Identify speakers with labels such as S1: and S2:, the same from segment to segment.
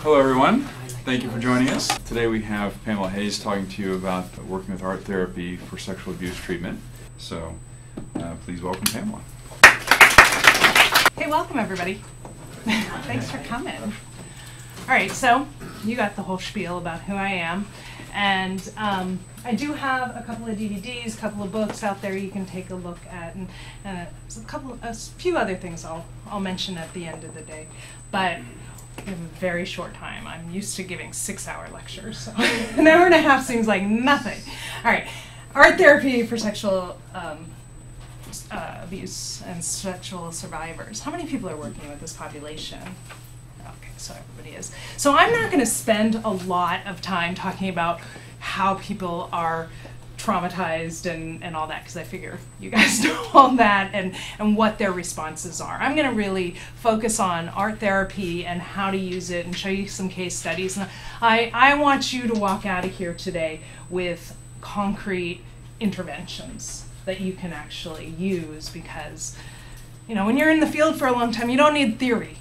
S1: Hello everyone, thank you for joining us. Today we have Pamela Hayes talking to you about working with art therapy for sexual abuse treatment. So please welcome Pamela.
S2: Hey, welcome everybody. Thanks for coming. All right, so you got the whole spiel about who I am, and I do have a couple of DVDs, a couple of books out there you can take a look at, and a few other things I'll mention at the end of the day. But we have a very short time. I'm used to giving 6-hour lectures, so an hour and a half seems like nothing. All right, art therapy for sexual abuse and sexual survivors. How many people are working with this population? Okay, so everybody is. So I'm not going to spend a lot of time talking about how people are traumatized and all that, because I figure you guys know all that and what their responses are. I'm going to really focus on art therapy and how to use it and show you some case studies. And I want you to walk out of here today with concrete interventions that you can actually use, because when you're in the field for a long time, you don't need theory.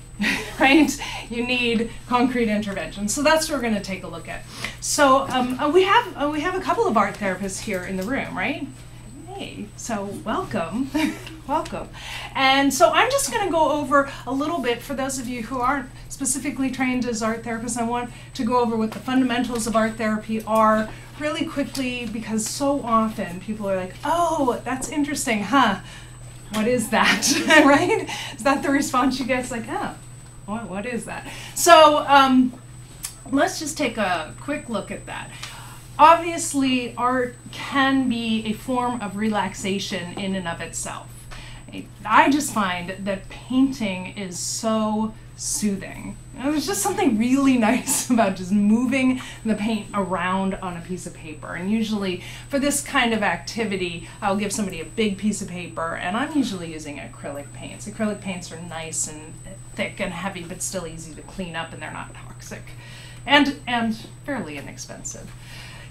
S2: Right? You need concrete intervention. So that's what we're going to take a look at. So we have a couple of art therapists here in the room, right? Hey, so welcome, welcome. And so I'm just going to go over a little bit for those of you who aren't specifically trained as art therapists. I want to go over what the fundamentals of art therapy are really quickly, because so often people are like, "Oh, that's interesting, huh? What is that?" Right? Is that the response you get? It's like, "Oh. What is that?" So let's just take a quick look at that. Obviously, art can be a form of relaxation in and of itself. I just find that painting is so soothing. There's just something really nice about just moving the paint around on a piece of paper. And usually for this kind of activity, I'll give somebody a big piece of paper, and I'm usually using acrylic paints. Acrylic paints are nice and thick and heavy, but still easy to clean up, and they're not toxic and fairly inexpensive.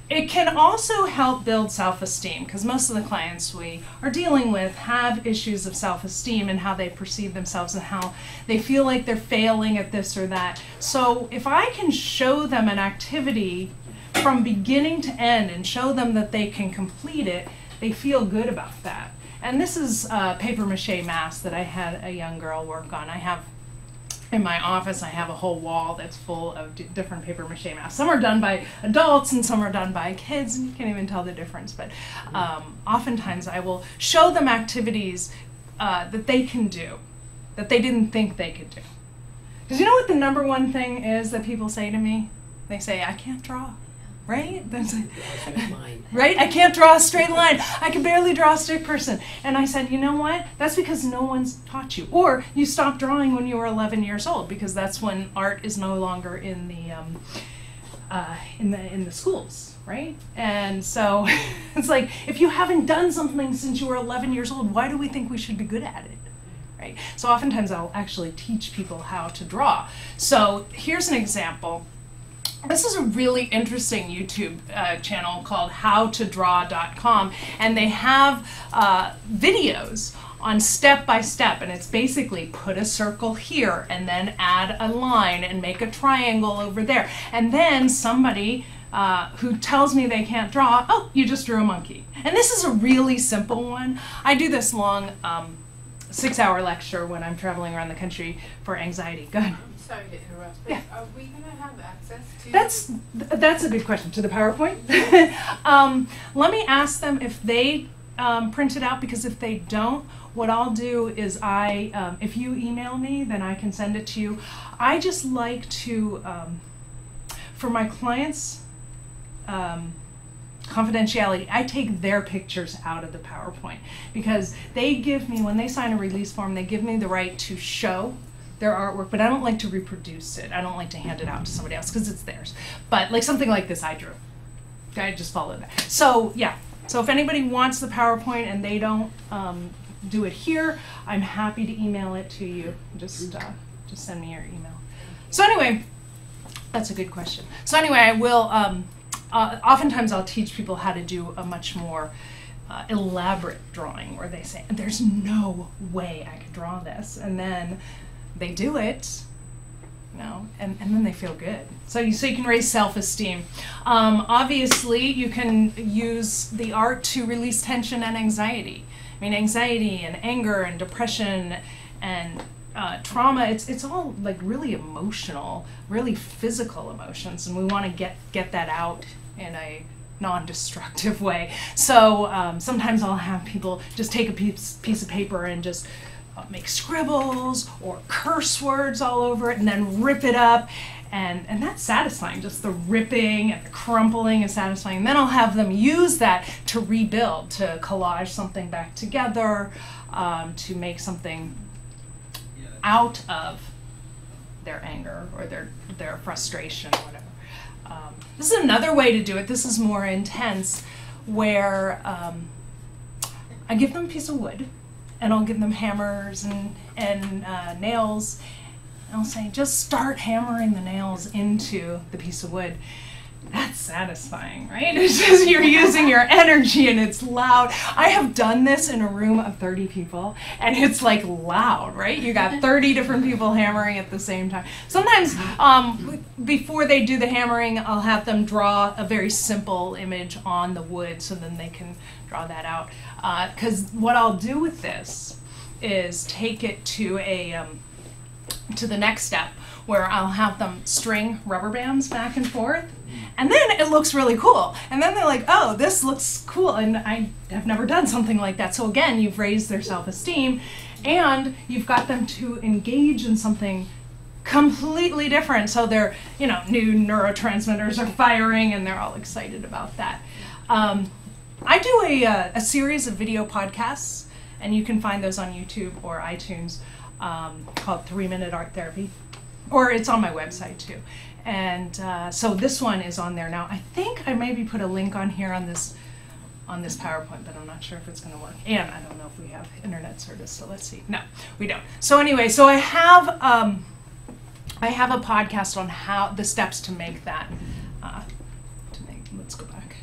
S2: It can also help build self-esteem, because most of the clients we are dealing with have issues of self-esteem and how they perceive themselves and how they feel like they're failing at this or that. So if I can show them an activity from beginning to end and show them that they can complete it, they feel good about that. And this is a paper mache mask that I had a young girl work on. In my office, I have a whole wall that's full of different paper mache masks. Some are done by adults and some are done by kids, and you can't even tell the difference. But oftentimes I will show them activities that they can do, that they didn't think they could do. Because you know what the number one thing is that people say to me? They say, "I can't draw." Right? Right? I can't draw a straight line. I can barely draw a stick person. And I said, you know what? That's because no one's taught you. Or you stopped drawing when you were 11 years old, because that's when art is no longer in the schools, right? And so it's like, if you haven't done something since you were 11 years old, why do we think we should be good at it? Right? So oftentimes I'll actually teach people how to draw. So here's an example. This is a really interesting YouTube channel called howtodraw.com, and they have videos on step by step, and it's basically put a circle here and then add a line and make a triangle over there, and then somebody who tells me they can't draw, "Oh, you just drew a monkey." And this is a really simple one. I do this long 6-hour lecture when I'm traveling around the country for anxiety. Go ahead.
S3: Sorry to interrupt, but are we going to have access to...
S2: That's a good question. To the PowerPoint? Let me ask them if they print it out, because if they don't, what I'll do is if you email me, then I can send it to you. I just like to, for my clients, confidentiality, I take their pictures out of the PowerPoint, because they give me, when they sign a release form, they give me the right to show their artwork, but I don't like to reproduce it. I don't like to hand it out to somebody else, because it's theirs. But like something like this I drew. I just followed that. So yeah, so if anybody wants the PowerPoint and they don't do it here, I'm happy to email it to you. Just send me your email. So anyway, that's a good question. So anyway, I will, oftentimes I'll teach people how to do a much more elaborate drawing, where they say, "There's no way I could draw this," and then they do it, and then they feel good. So you can raise self-esteem. Obviously, you can use the art to release tension and anxiety. I mean, anxiety and anger and depression and trauma, it's all like really emotional, really physical emotions, and we want to get that out in a non-destructive way. So sometimes I'll have people just take a piece of paper and just make scribbles or curse words all over it and then rip it up, and that's satisfying. Just the ripping and the crumpling is satisfying. And then I'll have them use that to rebuild, to collage something back together, to make something out of their anger or their frustration or whatever. This is another way to do it. This is more intense, where I give them a piece of wood, and I'll give them hammers and nails. And I'll say, just start hammering the nails into the piece of wood. That's satisfying, right? It's just you're using your energy and it's loud. I have done this in a room of 30 people and it's like loud, right? You got 30 different people hammering at the same time. Sometimes before they do the hammering, I'll have them draw a very simple image on the wood so then they can draw that out. Because what I'll do with this is take it to the next step, where I'll have them string rubber bands back and forth, and then it looks really cool. And then they're like, oh, this looks cool, and I have never done something like that. So again, you've raised their self-esteem, and you've got them to engage in something completely different. So their, new neurotransmitters are firing, and they're all excited about that. I do a series of video podcasts, and you can find those on YouTube or iTunes, called 3-Minute Art Therapy. Or it's on my website too. And so this one is on there now. I think I maybe put a link on here on this PowerPoint, but I'm not sure if it's going to work. And I don't know if we have internet service, so let's see. No, we don't. So anyway, so I have a podcast on how the steps to make that. Let's go back.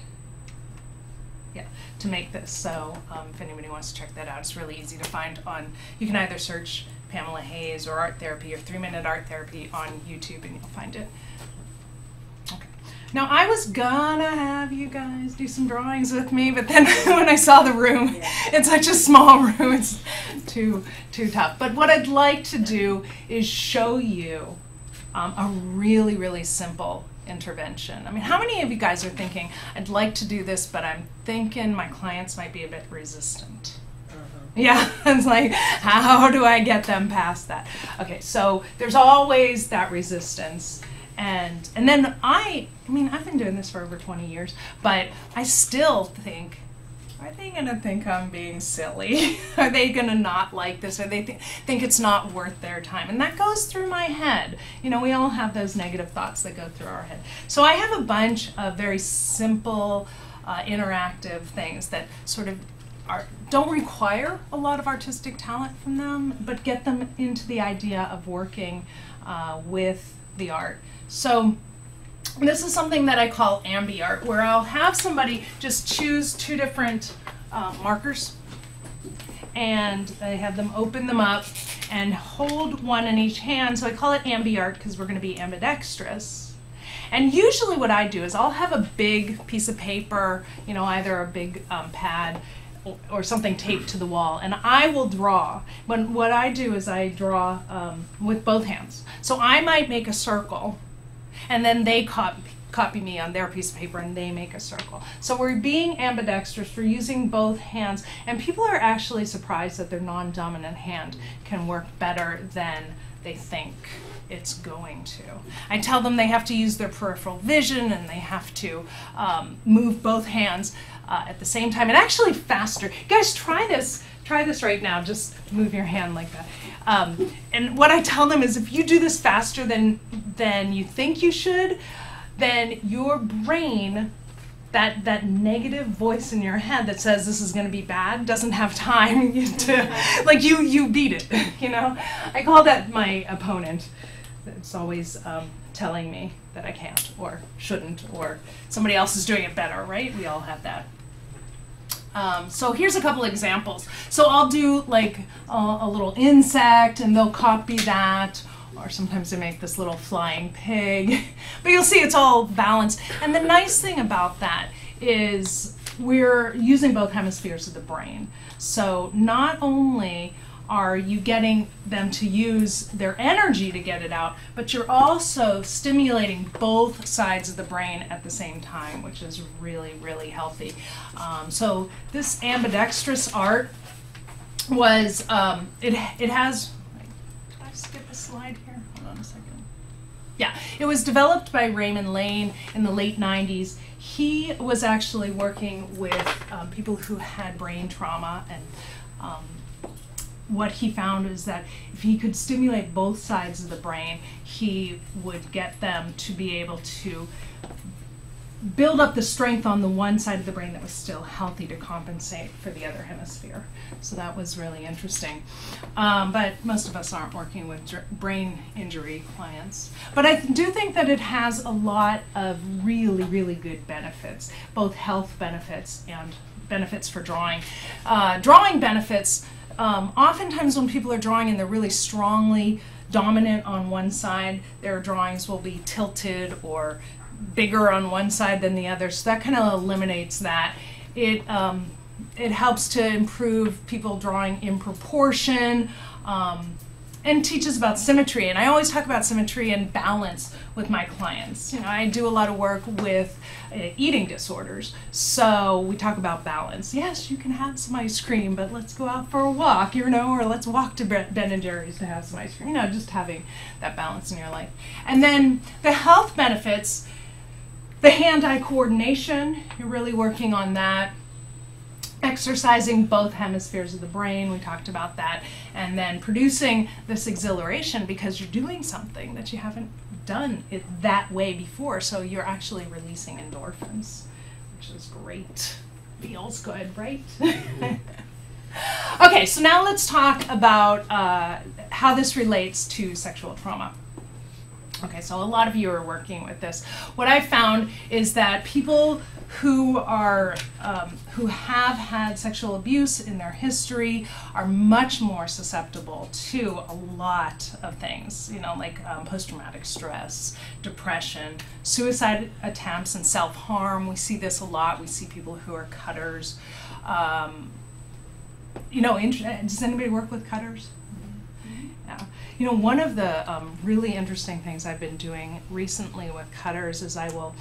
S2: Yeah, to make this. So if anybody wants to check that out, it's really easy to find on. You can either search Pamela Hayes or Art Therapy or 3-Minute Art Therapy on YouTube and you'll find it. Okay. Now I was gonna have you guys do some drawings with me, but then when I saw the room, it's such a small room, it's too tough. But what I'd like to do is show you a really, really simple intervention. I mean, how many of you guys are thinking, I'd like to do this, but I'm thinking my clients might be a bit resistant? Yeah, it's like, how do I get them past that? Okay, so there's always that resistance. And then I mean, I've been doing this for over 20 years, but I still think, are they going to think I'm being silly? Are they going to not like this? Or they think it's not worth their time? And that goes through my head. We all have those negative thoughts that go through our head. So I have a bunch of very simple, interactive things that sort of don't require a lot of artistic talent from them, but get them into the idea of working with the art. So this is something that I call ambi-art, where I'll have somebody just choose 2 different markers, and I have them open them up and hold one in each hand. So I call it ambi-art because we're going to be ambidextrous. And usually what I do is I'll have a big piece of paper, either a big pad or something taped to the wall, and I will draw. What I do is I draw with both hands. So I might make a circle, and then they copy me on their piece of paper, and they make a circle. So we're being ambidextrous, we're using both hands, and people are actually surprised that their non-dominant hand can work better than they think it's going to. I tell them they have to use their peripheral vision, and they have to move both hands at the same time, and actually faster. You guys, try this right now. Just move your hand like that. And what I tell them is, if you do this faster than you think you should, then your brain, that negative voice in your head that says this is going to be bad, doesn't have time to, like, you beat it, I call that my opponent. It's always telling me that I can't or shouldn't, or somebody else is doing it better, right? We all have that. So here's a couple examples. So I'll do like a little insect, and they'll copy that, or sometimes they make this little flying pig. But you'll see it's all balanced. And the nice thing about that is we're using both hemispheres of the brain. So not only are you getting them to use their energy to get it out, but you're also stimulating both sides of the brain at the same time, which is really, really healthy. So this ambidextrous art was, it has, did I skip a slide here? Hold on a second. Yeah, it was developed by Raymond Lane in the late 90s. He was actually working with people who had brain trauma, and what he found is that if he could stimulate both sides of the brain, he would get them to be able to build up the strength on the one side of the brain that was still healthy to compensate for the other hemisphere. So that was really interesting. But most of us aren't working with brain injury clients. But I do think that it has a lot of really, really good benefits, both health benefits and benefits for drawing. Drawing benefits, oftentimes when people are drawing and they're really strongly dominant on one side, their drawings will be tilted or bigger on one side than the other. So that kind of eliminates that. It helps to improve people drawing in proportion, and teaches about symmetry. And I always talk about symmetry and balance with my clients. You know, I do a lot of work with eating disorders, so we talk about balance. Yes, you can have some ice cream, but let's go out for a walk, you know, or let's walk to Ben & Jerry's to have some ice cream. You know, just having that balance in your life. And then the health benefits, the hand-eye coordination, you're really working on that. Exercising both hemispheres of the brain, we talked about that, and then producing this exhilaration because you're doing something that you haven't done it that way before, so you're actually releasing endorphins, which is great. Feels good, right? Okay, so now let's talk about how this relates to sexual trauma. Okay, so a lot of you are working with this. What I found is that people who are who have had sexual abuse in their history are much more susceptible to a lot of things, you know, like post-traumatic stress, depression, suicide attempts, and self-harm. We see this a lot. We see people who are cutters. You know, does anybody work with cutters? Yeah. You know, one of the really interesting things I've been doing recently with cutters is I will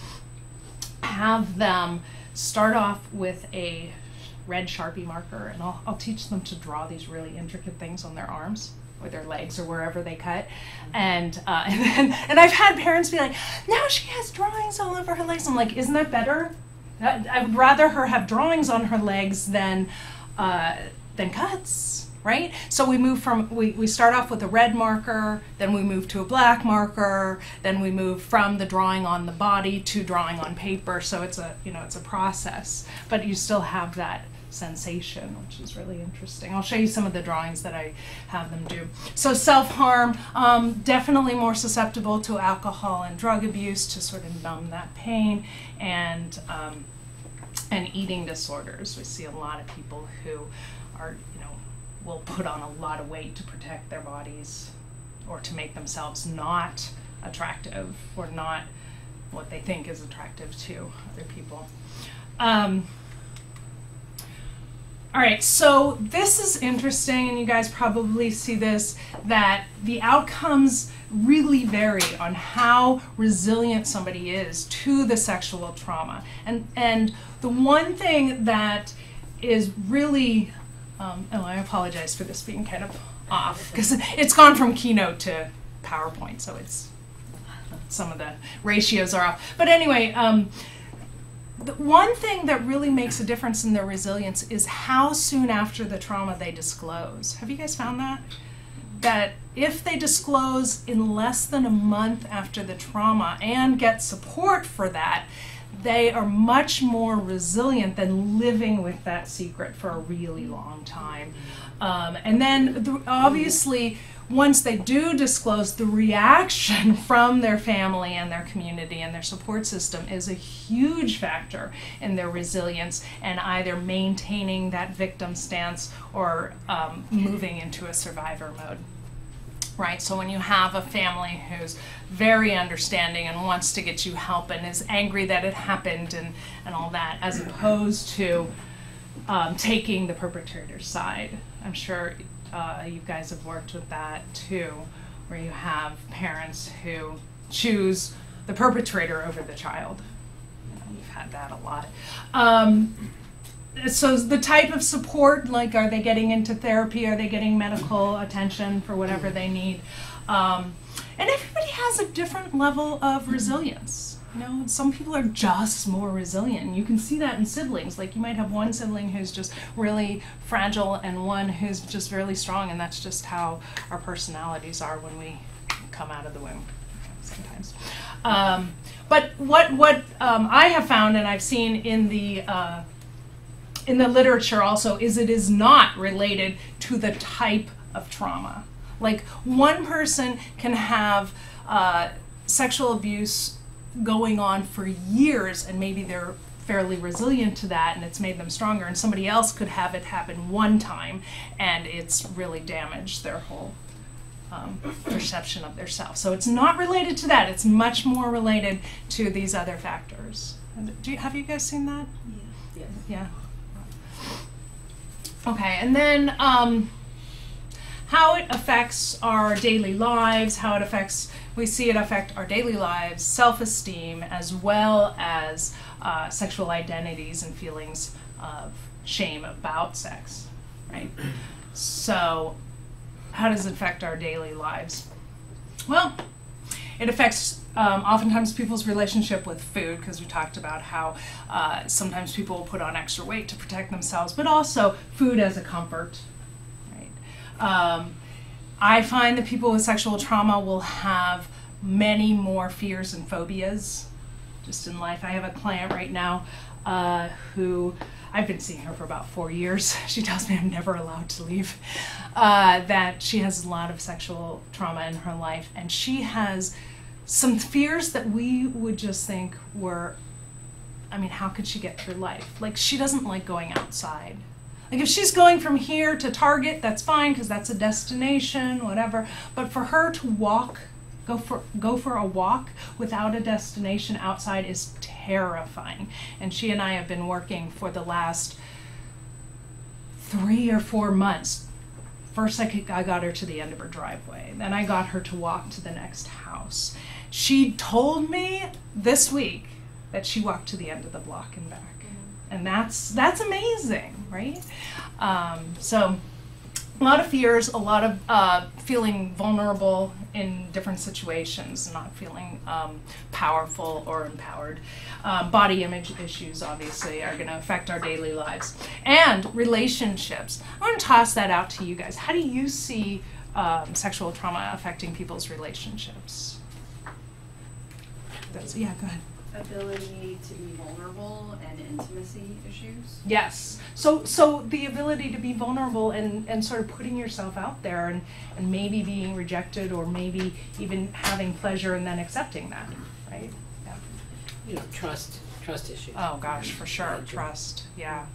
S2: have them start off with a red Sharpie marker, and I'll teach them to draw these really intricate things on their arms or their legs or wherever they cut. And I've had parents be like, now she has drawings all over her legs. I'm like, isn't that better? I would rather her have drawings on her legs than cuts. Right? So we move from, we start off with a red marker, then we move to a black marker, then we move from the drawing on the body to drawing on paper. So it's a, you know, it's a process, but you still have that sensation, which is really interesting. I'll show you some of the drawings that I have them do. So self-harm, definitely more susceptible to alcohol and drug abuse to sort of numb that pain, and eating disorders. We see a lot of people who are, will put on a lot of weight to protect their bodies or to make themselves not attractive or not what they think is attractive to other people. All right, so this is interesting, and you guys probably see this, that the outcomes really vary on how resilient somebody is to the sexual trauma. And the one thing that is really I apologize for this being kind of off, because it's gone from Keynote to PowerPoint, so it's some of the ratios are off. But anyway, the one thing that really makes a difference in their resilience is how soon after the trauma they disclose. Have you guys found that? That if they disclose in less than a month after the trauma and get support for that, they are much more resilient than living with that secret for a really long time. And then obviously, once they do disclose, the reaction from their family and their community and their support system is a huge factor in their resilience and either maintaining that victim stance or moving into a survivor mode. right? So when you have a family who's very understanding and wants to get you help and is angry that it happened and all that, as opposed to taking the perpetrator's side. I'm sure you guys have worked with that too, where you have parents who choose the perpetrator over the child. We've had that a lot. So the type of support, like, are they getting into therapy? Are they getting medical attention for whatever they need? And everybody has a different level of resilience. You know, some people are just more resilient. You can see that in siblings. Like, you might have one sibling who's just really fragile and one who's just really strong, and that's just how our personalities are when we come out of the womb sometimes. But what I have found, and I've seen in the literature also, is it is not related to the type of trauma. Like, one person can have sexual abuse going on for years, and maybe they're fairly resilient to that and it's made them stronger, and somebody else could have it happen one time and it's really damaged their whole perception of their self. So it's not related to that. It's much more related to these other factors. Have you guys seen that?
S4: Yeah. Yes.
S2: Yeah. Okay, and then how it affects our daily lives, how it affects, we see it affect our daily lives, self-esteem, as well as sexual identities and feelings of shame about sex, right? So how does it affect our daily lives? Well, it affects oftentimes people's relationship with food, because we talked about how sometimes people will put on extra weight to protect themselves, but also food as a comfort, right? I find that people with sexual trauma will have many more fears and phobias just in life. I have a client right now who, I've been seeing her for about 4 years. She tells me I'm never allowed to leave. That she has a lot of sexual trauma in her life, and she has some fears that we would just think were, I mean, how could she get through life? Like, she doesn't like going outside. Like, if she's going from here to Target, that's fine, because that's a destination, whatever. But for her to walk, go for a walk without a destination outside is terrifying. And she and I have been working for the last 3 or 4 months. First, I got her to the end of her driveway. Then I got her to walk to the next house. She told me this week that she walked to the end of the block and back. And that's amazing, right? So a lot of fears, a lot of feeling vulnerable in different situations, not feeling powerful or empowered. Body image issues, obviously, are going to affect our daily lives. And relationships. I want to toss that out to you guys. How do you see sexual trauma affecting people's relationships? Yeah, go ahead.
S4: Ability to be vulnerable and intimacy issues.
S2: Yes. So the ability to be vulnerable and sort of putting yourself out there and maybe being rejected, or maybe even having pleasure and then accepting that, right? Yeah.
S5: You know, trust issues.
S2: Oh gosh, for sure. Trust. Yeah.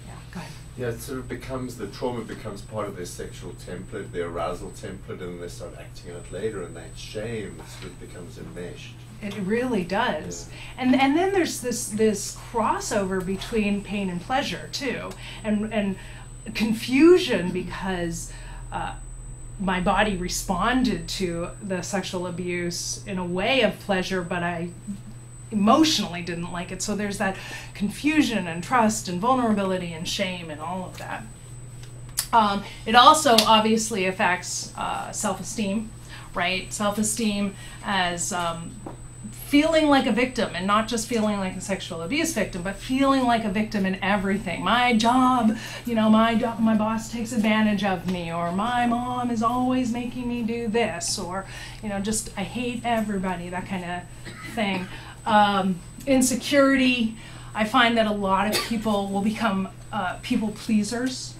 S2: Yeah. Go ahead.
S6: Yeah, it sort of becomes, the trauma becomes part of their sexual template, their arousal template, and they start acting out later, and that shame sort of becomes enmeshed.
S2: It really does.
S6: Yeah.
S2: And then there's this crossover between pain and pleasure too, and confusion, because my body responded to the sexual abuse in a way of pleasure, but I emotionally didn't like it. So there's that confusion and trust and vulnerability and shame and all of that. It also obviously affects self-esteem, right? Self-esteem as feeling like a victim, and not just feeling like a sexual abuse victim, but feeling like a victim in everything. My job, you know, my boss takes advantage of me, or my mom is always making me do this, or, you know, just I hate everybody, that kind of thing. Insecurity, I find that a lot of people will become people pleasers.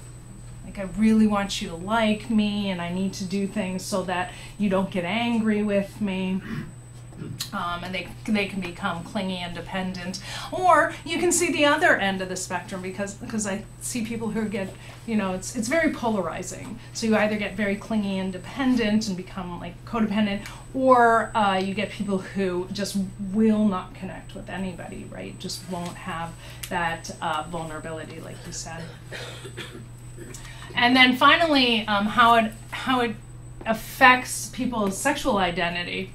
S2: Like, I really want you to like me, and I need to do things so that you don't get angry with me. And they can become clingy and dependent. Or you can see the other end of the spectrum, because I see people who get, it's very polarizing. So you either get very clingy and dependent and become like codependent, or you get people who just will not connect with anybody, right? Just won't have that vulnerability, like you said. And then finally, how it affects people's sexual identity.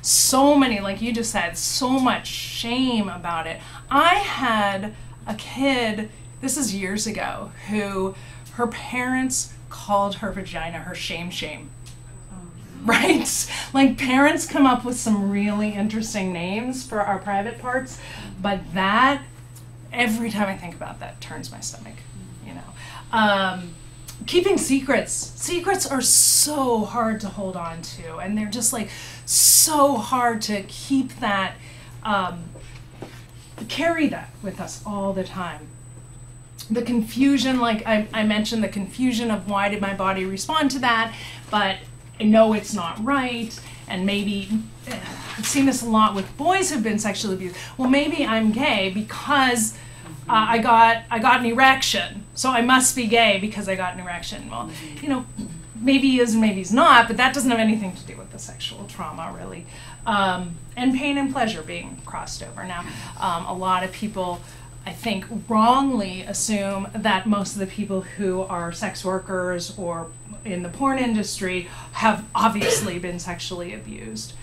S2: So many, like you just said, so much shame about it. I had a kid, this is years ago, who her parents called her vagina her shame. Right? Like, parents come up with some really interesting names for our private parts, but that, every time I think about that, turns my stomach, Keeping secrets are so hard to hold on to, and they're just like so hard to keep that, carry that with us all the time. The confusion, like I mentioned, the confusion of why did my body respond to that, but I know it's not right, and maybe, I've seen this a lot with boys who've been sexually abused. Well, maybe I'm gay because I got an erection, so I must be gay because I got an erection. Well, maybe he is and maybe he's not, but that doesn't have anything to do with the sexual trauma, really. And pain and pleasure being crossed over. Now, a lot of people, I think, wrongly assume that most of the people who are sex workers or in the porn industry have obviously been sexually abused.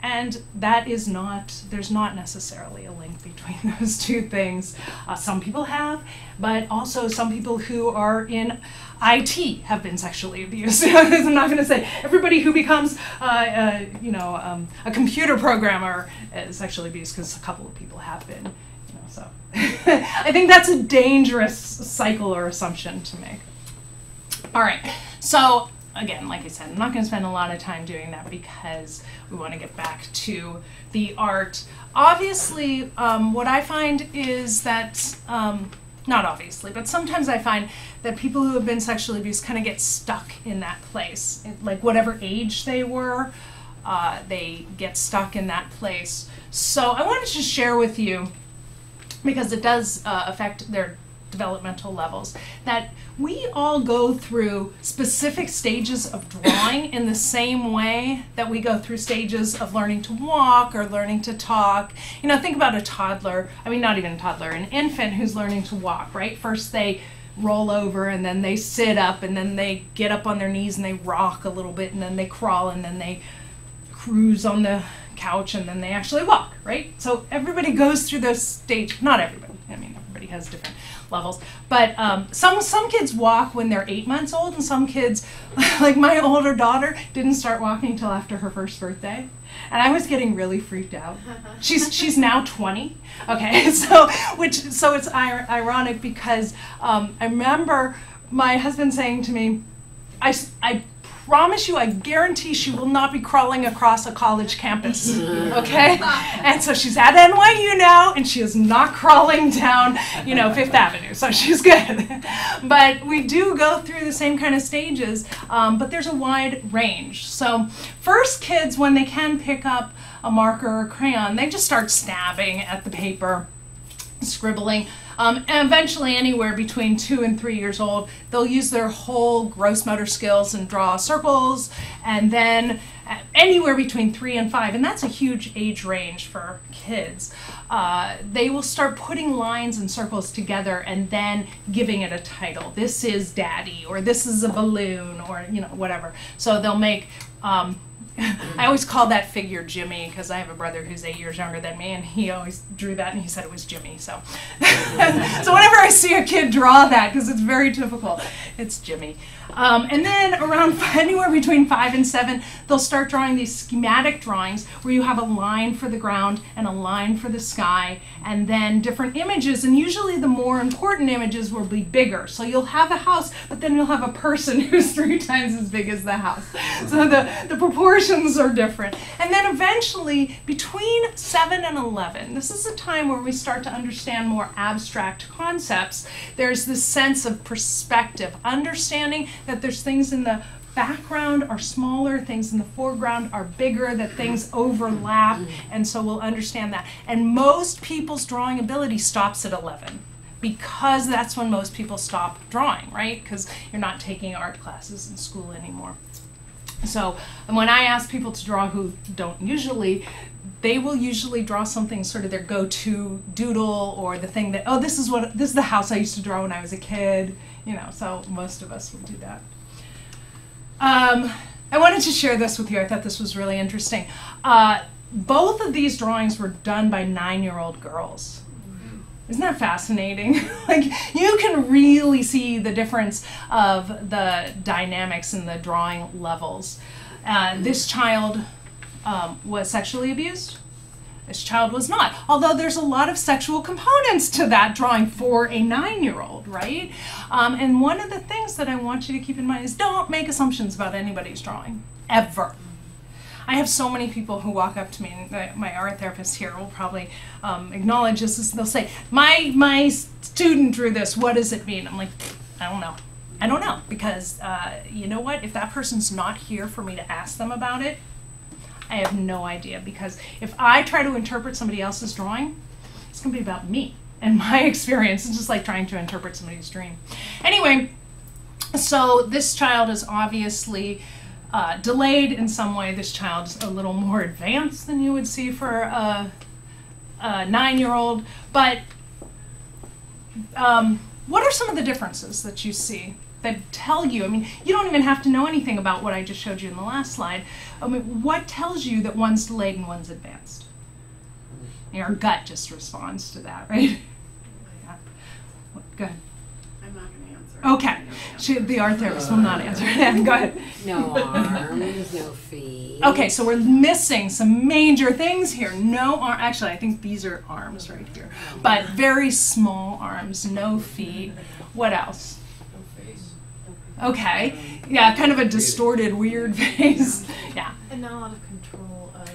S2: And that is not, there's not necessarily a link between those two things. Some people have, but also some people who are in IT have been sexually abused. I'm not going to say everybody who becomes, a computer programmer is sexually abused, because a couple of people have been, so. I think that's a dangerous cycle or assumption to make. All right, so again, like I said, I'm not going to spend a lot of time doing that because we want to get back to the art. Obviously, what I find is that, not obviously, but sometimes I find that people who have been sexually abused kind of get stuck in that place. Like whatever age they were, they get stuck in that place. So I wanted to share with you, because it does affect their developmental levels, that we all go through specific stages of drawing in the same way that we go through stages of learning to walk or learning to talk. Think about a toddler, not even a toddler, an infant who's learning to walk, right? First they roll over, and then they sit up, and then they get up on their knees and they rock a little bit, and then they crawl, and then they cruise on the couch, and then they actually walk, right? So everybody goes through those stages. Not everybody, everybody has different levels, but some kids walk when they're 8 months old, and some kids, like my older daughter, didn't start walking until after her first birthday, and I was getting really freaked out. She's now 20. Okay, so it's ironic, because I remember my husband saying to me, I promise you, I guarantee she will not be crawling across a college campus, okay? And so she's at NYU now, and she is not crawling down, Fifth Avenue, so she's good. But we do go through the same kind of stages, but there's a wide range. So first, kids, when they can pick up a marker or a crayon, they just start stabbing at the paper, scribbling. And eventually, anywhere between 2 and 3 years old, they'll use their whole gross motor skills and draw circles, and then anywhere between 3 and 5, and that's a huge age range for kids, they will start putting lines and circles together and then giving it a title. This is Daddy, or this is a balloon, or whatever. So they'll make, I always call that figure Jimmy, because I have a brother who's 8 years younger than me, and he always drew that, and he said it was Jimmy. So, so whenever I see a kid draw that, because it's very difficult, it's Jimmy. And then around anywhere between 5 and 7, they'll start drawing these schematic drawings where you have a line for the ground and a line for the sky, and then different images, and usually the more important images will be bigger. So you'll have a house, but then you'll have a person who's 3 times as big as the house. So the proportions are different. And then eventually, between 7 and 11, this is a time where we start to understand more abstract concepts. There's this sense of perspective, understanding that there's things in the background are smaller, things in the foreground are bigger, that things overlap, and so we'll understand that. And most people's drawing ability stops at 11, because that's when most people stop drawing, right? Because you're not taking art classes in school anymore. So when I ask people to draw who don't usually, they will usually draw something sort of their go-to doodle, or the thing that, oh, this is the house I used to draw when I was a kid, you know, so most of us will do that. I wanted to share this with you. I thought this was really interesting. Both of these drawings were done by 9-year-old girls. Isn't that fascinating? Like, you can really see the difference of the dynamics in the drawing levels. This child was sexually abused. This child was not. Although there's a lot of sexual components to that drawing for a 9-year-old, right? And one of the things that I want you to keep in mind is don't make assumptions about anybody's drawing, ever. I have so many people who walk up to me, and my art therapist here will probably acknowledge this. They'll say, my student drew this, what does it mean? I'm like, I don't know. I don't know, because you know what? If that person's not here for me to ask them about it, I have no idea, because if I try to interpret somebody else's drawing, it's going to be about me and my experience. It's just like trying to interpret somebody's dream. Anyway, so this child is obviously delayed in some way. This child's a little more advanced than you would see for a 9-year-old. But what are some of the differences that you see that tell you, I mean, you don't even have to know anything about what I just showed you in the last slide. I mean, what tells you that one's delayed and one's advanced? Your gut just responds to that, right? Yeah. Go ahead.
S4: I'm not going to answer.
S2: Okay. The art therapist will not answer. Go ahead.
S5: No arms, no feet.
S2: Okay, so we're missing some major things here. No arm. Actually, I think these are arms right here. But very small arms, no feet. What else? Okay, yeah, kind of a distorted, weird face. Yeah.
S3: And not a lot of control of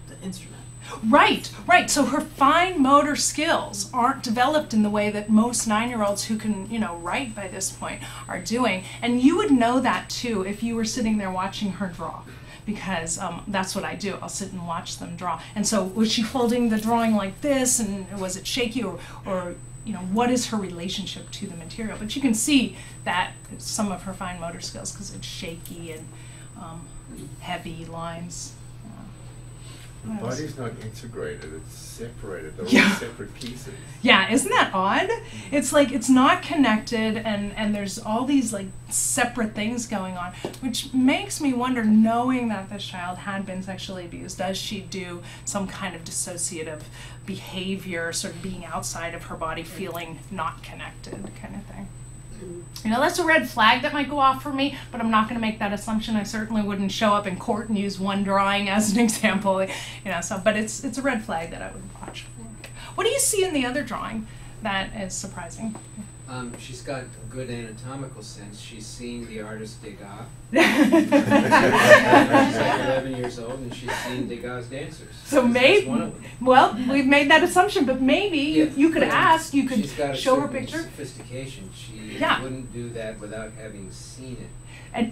S3: the instrument.
S2: Right, right. So her fine motor skills aren't developed in the way that most 9-year-olds who can, you know, write by this point are doing. And you would know that too if you were sitting there watching her draw, because that's what I do. I'll sit and watch them draw. And so was she holding the drawing like this, and was it shaky, or you know, what is her relationship to the material? But you can see that some of her fine motor skills, because it's shaky and heavy lines.
S6: The body's not integrated, it's separated, they're
S2: Yeah.
S6: all separate pieces.
S2: Yeah, isn't that odd? It's like it's not connected, and there's all these like separate things going on, which makes me wonder, knowing that this child had been sexually abused, does she do some kind of dissociative behavior, sort of being outside of her body, feeling not connected kind of thing? You know, that's a red flag that might go off for me, but I'm not going to make that assumption. I certainly wouldn't show up in court and use one drawing as an example, you know, so, but it's a red flag that I would watch for. What do you see in the other drawing that is surprising?
S7: She's got a good anatomical sense. She's seen the artist Degas.
S2: So
S7: She's like 11 years old, and she's seen Degas' dancers.
S2: maybe,
S7: That's one of them.
S2: well, we've made that assumption, but maybe
S7: Yeah,
S2: you could
S7: but
S2: ask, you could
S7: she's got a
S2: show her
S7: certain
S2: picture.
S7: Sophistication. She
S2: Yeah.
S7: wouldn't do that without having seen it.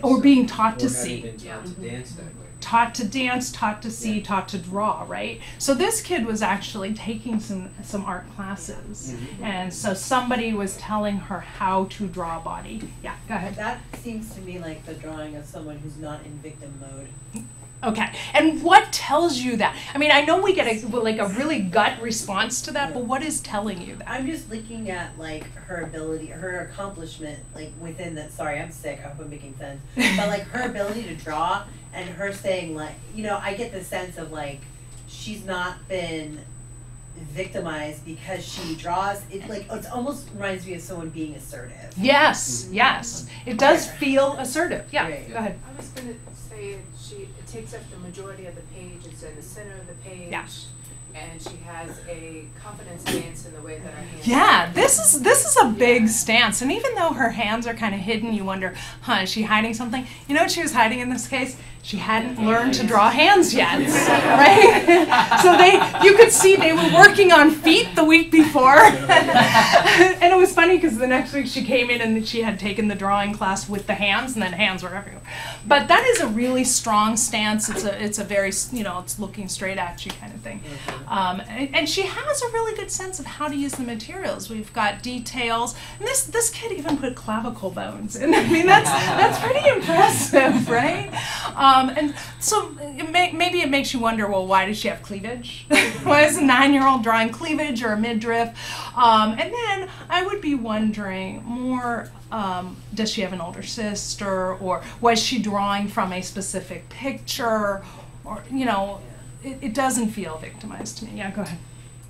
S2: Or
S7: So-
S2: being taught to
S7: or
S2: see.
S7: having been taught to dance that way.
S2: Taught to dance, taught to see,
S7: Yeah.
S2: taught to draw, right? So this kid was actually taking some art classes, and so somebody was telling her how to draw a body. Yeah, go ahead.
S8: That seems to me like the drawing of someone who's not in victim mode.
S2: Okay, and what tells you that? I mean, I know we get a really gut response to that, but what is telling you that?
S8: I'm just looking at like her ability, her accomplishment, like within that. Sorry, I'm sick. I hope I'm making sense. But like her ability to draw and her saying like, you know, I get the sense of like she's not been victimized because she draws. It like it almost reminds me of someone being assertive.
S2: Yes, yes, it does feel assertive. Yeah,
S8: Right.
S2: go ahead.
S3: I was going to say it takes up the majority of the page. It's in the center of the page.
S2: Yeah.
S3: And she has a confidence stance in the way that her hands.
S2: Yeah, this is a big stance, and even though her hands are kind of hidden, you wonder, is she hiding something? You know what she was hiding in this case? she hadn't learned to draw hands yet, right? So you could see they were working on feet the week before. And it was funny because the next week she came in and she had taken the drawing class with the hands, and then hands were everywhere. But that is a really strong stance. It's a very, it's looking straight at you kind of thing. And she has a really good sense of how to use the materials. We've got details. And this kid even put clavicle bones in. I mean, that's pretty impressive, right? And so maybe it makes you wonder, well, why does she have cleavage? Why is a 9-year-old drawing cleavage or a midriff? And then I would be wondering more, does she have an older sister, or was she drawing from a specific picture? Or, it doesn't feel victimized to me. Yeah, go ahead.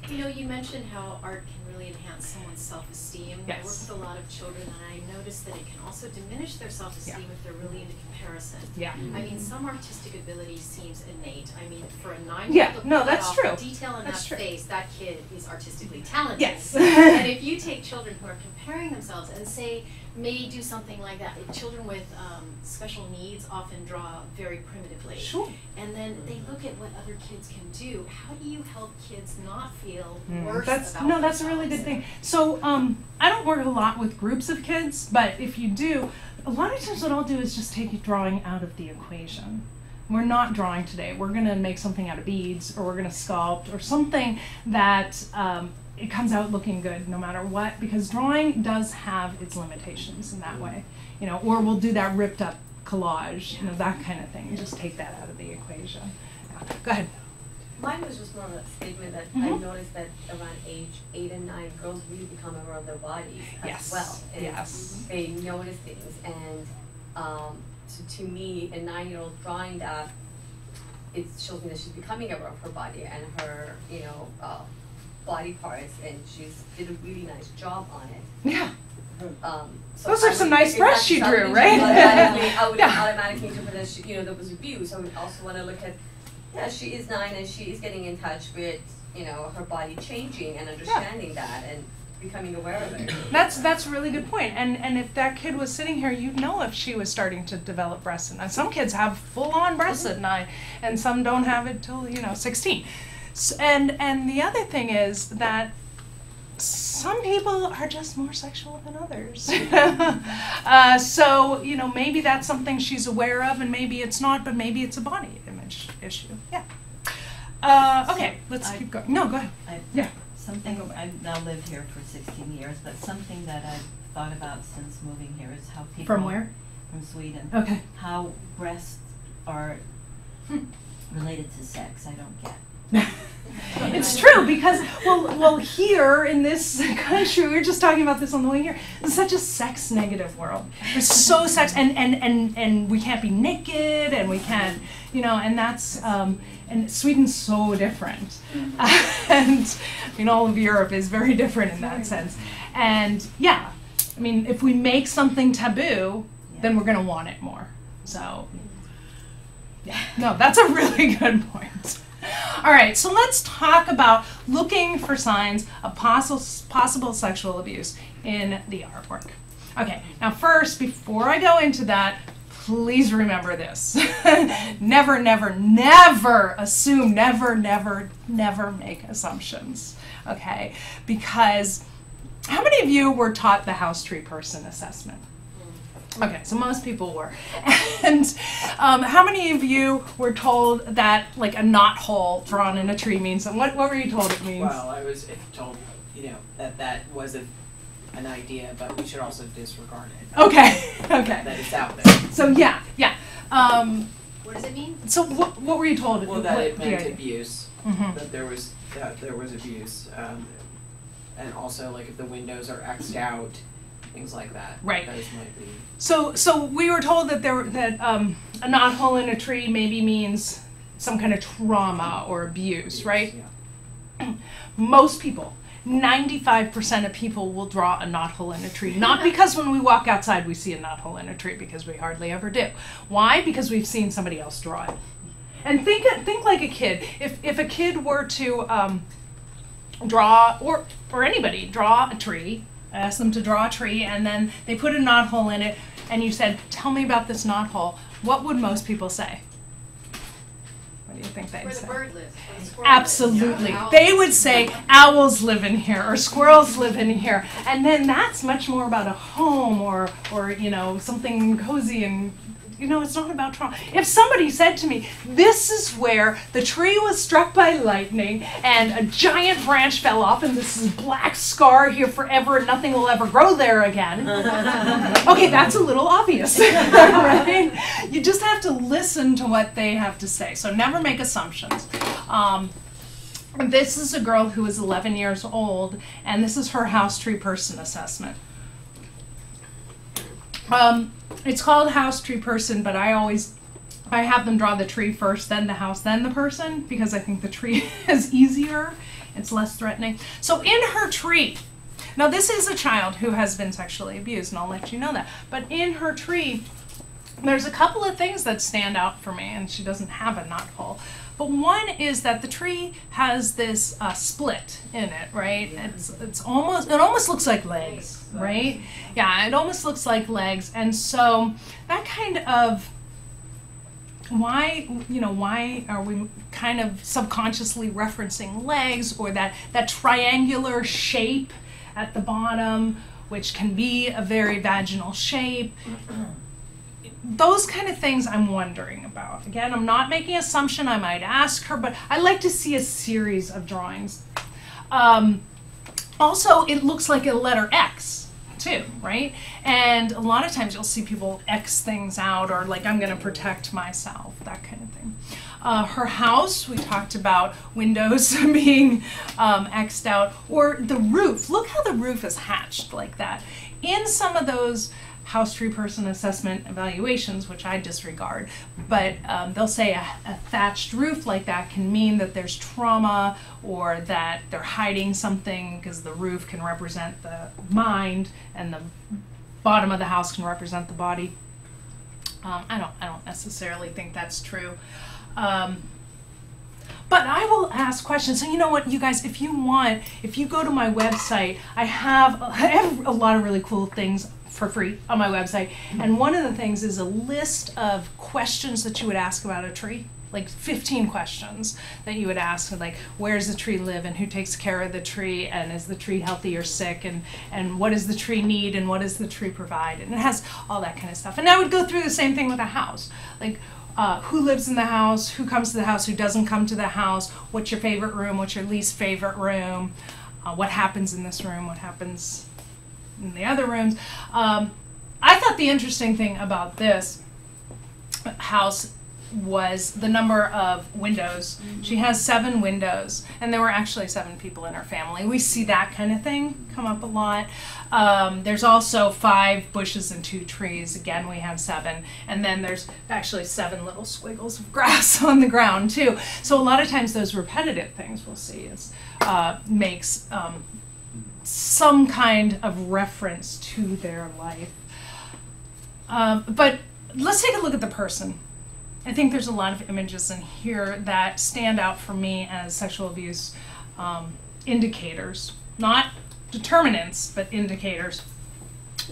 S9: You mentioned how art can really enhance someone's self-esteem.
S2: Yes.
S9: I work with a lot of children, and I noticed that it can also diminish their self-esteem if they're really into comparison.
S2: Yeah.
S9: I mean, some artistic ability seems innate. I mean, for a 9-year-old,
S2: Yeah, no, that's true.
S9: Detail in
S2: That's
S9: that
S2: true.
S9: face, that kid is artistically talented.
S2: Yes.
S9: And if you take children who are comparing themselves and say, maybe do something like that. Children with special needs often draw very primitively.
S2: Sure.
S9: And then they look at what other kids can do. How do you help kids not feel worse
S2: That's
S9: about
S2: a really good thing. So I don't work a lot with groups of kids, but if you do, a lot of times what I'll do is just take drawing out of the equation. We're not drawing today. We're going to make something out of beads, or we're going to sculpt, or something that it comes out looking good no matter what, because drawing does have its limitations in that way. Or we'll do that ripped up collage, that kind of thing. Just take that out of the equation. Yeah. Go ahead.
S10: Mine was just more of a statement that I noticed that around age 8 and 9, girls really become aware of their bodies as well. And they notice things. And so to me, a 9-year-old drawing that, it shows me that she's becoming aware of her body and her, body parts, and she's did a really nice job on it.
S2: Yeah.
S10: So
S2: those are some nice brush she drew, right?
S10: I would automatically interpret as there was abuse. I would also want to look at, she is 9 and she is getting in touch with, her body changing and understanding that and becoming aware of it.
S2: That's a really good point. And if that kid was sitting here, you'd know if she was starting to develop breasts at 9. Some kids have full-on breasts at 9, and some don't have it till 16. And the other thing is that some people are just more sexual than others. So, maybe that's something she's aware of, and maybe it's not, but maybe it's a body image issue. Yeah. Okay, let's keep going. No, go ahead.
S11: Something, I've now lived here for 16 years, but something that I've thought about since moving here is how people...
S2: From where?
S11: From Sweden.
S2: Okay.
S11: How breasts are related to sex, I don't get.
S2: It's true, because well here in this country, we were just talking about this on the way here, it's such a sex negative world. It's so sex and we can't be naked, and we can't, and that's and Sweden's so different. And all of Europe is very different in that sense. And if we make something taboo, then we're gonna want it more. So no, that's a really good point. All right, so let's talk about looking for signs of possible sexual abuse in the artwork. Okay, now first, before I go into that, please remember this. Never, never, never assume, never, never, never make assumptions, okay? Because how many of you were taught the house tree person assessment? Okay, so most people were. And how many of you were told that like a knot hole drawn in a tree means something? What were you told it means?
S7: Well, I was told, that was an idea, but we should also disregard it.
S2: Okay, okay.
S7: That it's out there.
S2: So yeah.
S9: What does it mean?
S2: So what were you told?
S7: Well, that it meant abuse.
S2: Mm-hmm.
S7: That there was abuse, and also like if the windows are X'd out, things like that.
S2: Right.
S7: Those might be.
S2: So we were told that a knot hole in a tree maybe means some kind of trauma or abuse, right?
S7: Yeah.
S2: Most people, 95% of people will draw a knot hole in a tree. Not because when we walk outside we see a knot hole in a tree, because we hardly ever do. Why? Because we've seen somebody else draw it. And think like a kid. If a kid were to draw, or anybody, draw a tree, ask them to draw a tree, and then they put a knot hole in it, and you said, tell me about this knot hole, what would most people say? What do you think they'd
S9: Where
S2: say?
S9: the bird lives, where the squirrel
S2: Absolutely.
S9: lives.
S2: They would say owls live in here or squirrels live in here. And then that's much more about a home or you know, something cozy and you know, it's not about trauma. If somebody said to me, this is where the tree was struck by lightning and a giant branch fell off and this is a black scar here forever and nothing will ever grow there again. Okay, that's a little obvious, right? You just have to listen to what they have to say. So never make assumptions. This is a girl who is 11 years old, and this is her house tree person assessment. It's called house tree person, but I have them draw the tree first, then the house, then the person, because I think the tree is easier, it's less threatening. So in her tree, now this is a child who has been sexually abused, and I'll let you know that, but in her tree, there's a couple of things that stand out for me, and she doesn't have a knot hole. But one is that the tree has this split in it, right? It almost looks like legs, right? Yeah, it almost looks like legs, and so that kind of why are we kind of subconsciously referencing legs or that triangular shape at the bottom, which can be a very vaginal shape? Those kind of things I'm wondering about. Again, I'm not making an assumption. I might ask her, but I like to see a series of drawings. Also, it looks like a letter X too, right? And a lot of times you'll see people X things out or like, I'm going to protect myself, that kind of thing. Her house, we talked about windows being X'd out, or the roof. Look how the roof is hatched like that. In some of those house tree person assessment evaluations, which I disregard, but they'll say a thatched roof like that can mean that there's trauma or that they're hiding something because the roof can represent the mind and the bottom of the house can represent the body. I don't necessarily think that's true. But I will ask questions. So you know what, you guys, if you go to my website, I have a lot of really cool things for free on my website. And one of the things is a list of questions that you would ask about a tree, like 15 questions that you would ask, like where does the tree live and who takes care of the tree and is the tree healthy or sick and what does the tree need and what does the tree provide, and it has all that kind of stuff. And I would go through the same thing with a house, like who lives in the house, who comes to the house, who doesn't come to the house, what's your favorite room, what's your least favorite room, what happens in this room, what happens in the other rooms. I thought the interesting thing about this house was the number of windows. She has 7 windows, and there were actually 7 people in her family. We see that kind of thing come up a lot. There's also 5 bushes and 2 trees. Again, we have 7. And then there's actually 7 little squiggles of grass on the ground too. So a lot of times those repetitive things we'll see is makes some kind of reference to their life. But let's take a look at the person. I think there's a lot of images in here that stand out for me as sexual abuse indicators, not determinants, but indicators.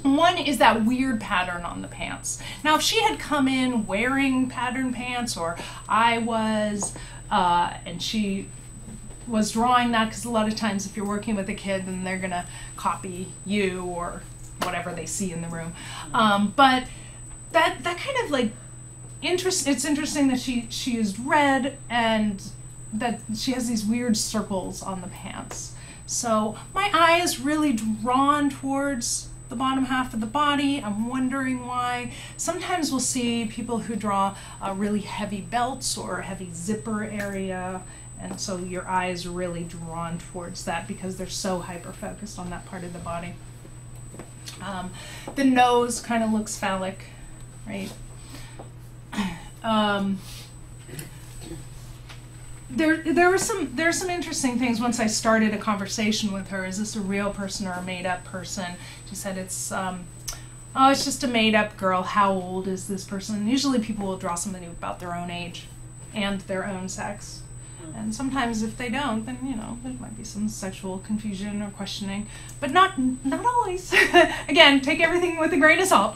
S2: One is that weird pattern on the pants. Now, if she had come in wearing pattern pants, or I was, and she was drawing that, because a lot of times if you're working with a kid, then they're gonna copy you or whatever they see in the room. But that kind of like, it's interesting that she used red and that she has these weird circles on the pants. So my eye is really drawn towards the bottom half of the body. I'm wondering why. Sometimes we'll see people who draw really heavy belts or a heavy zipper area, and so your eye is really drawn towards that because they're so hyper-focused on that part of the body. The nose kind of looks phallic, right? There's some interesting things once I started a conversation with her. Is this a real person or a made-up person? She said it's just a made-up girl. How old is this person? And usually people will draw somebody about their own age and their own sex. And sometimes if they don't, then you know there might be some sexual confusion or questioning, but not always. Again, take everything with a grain of salt.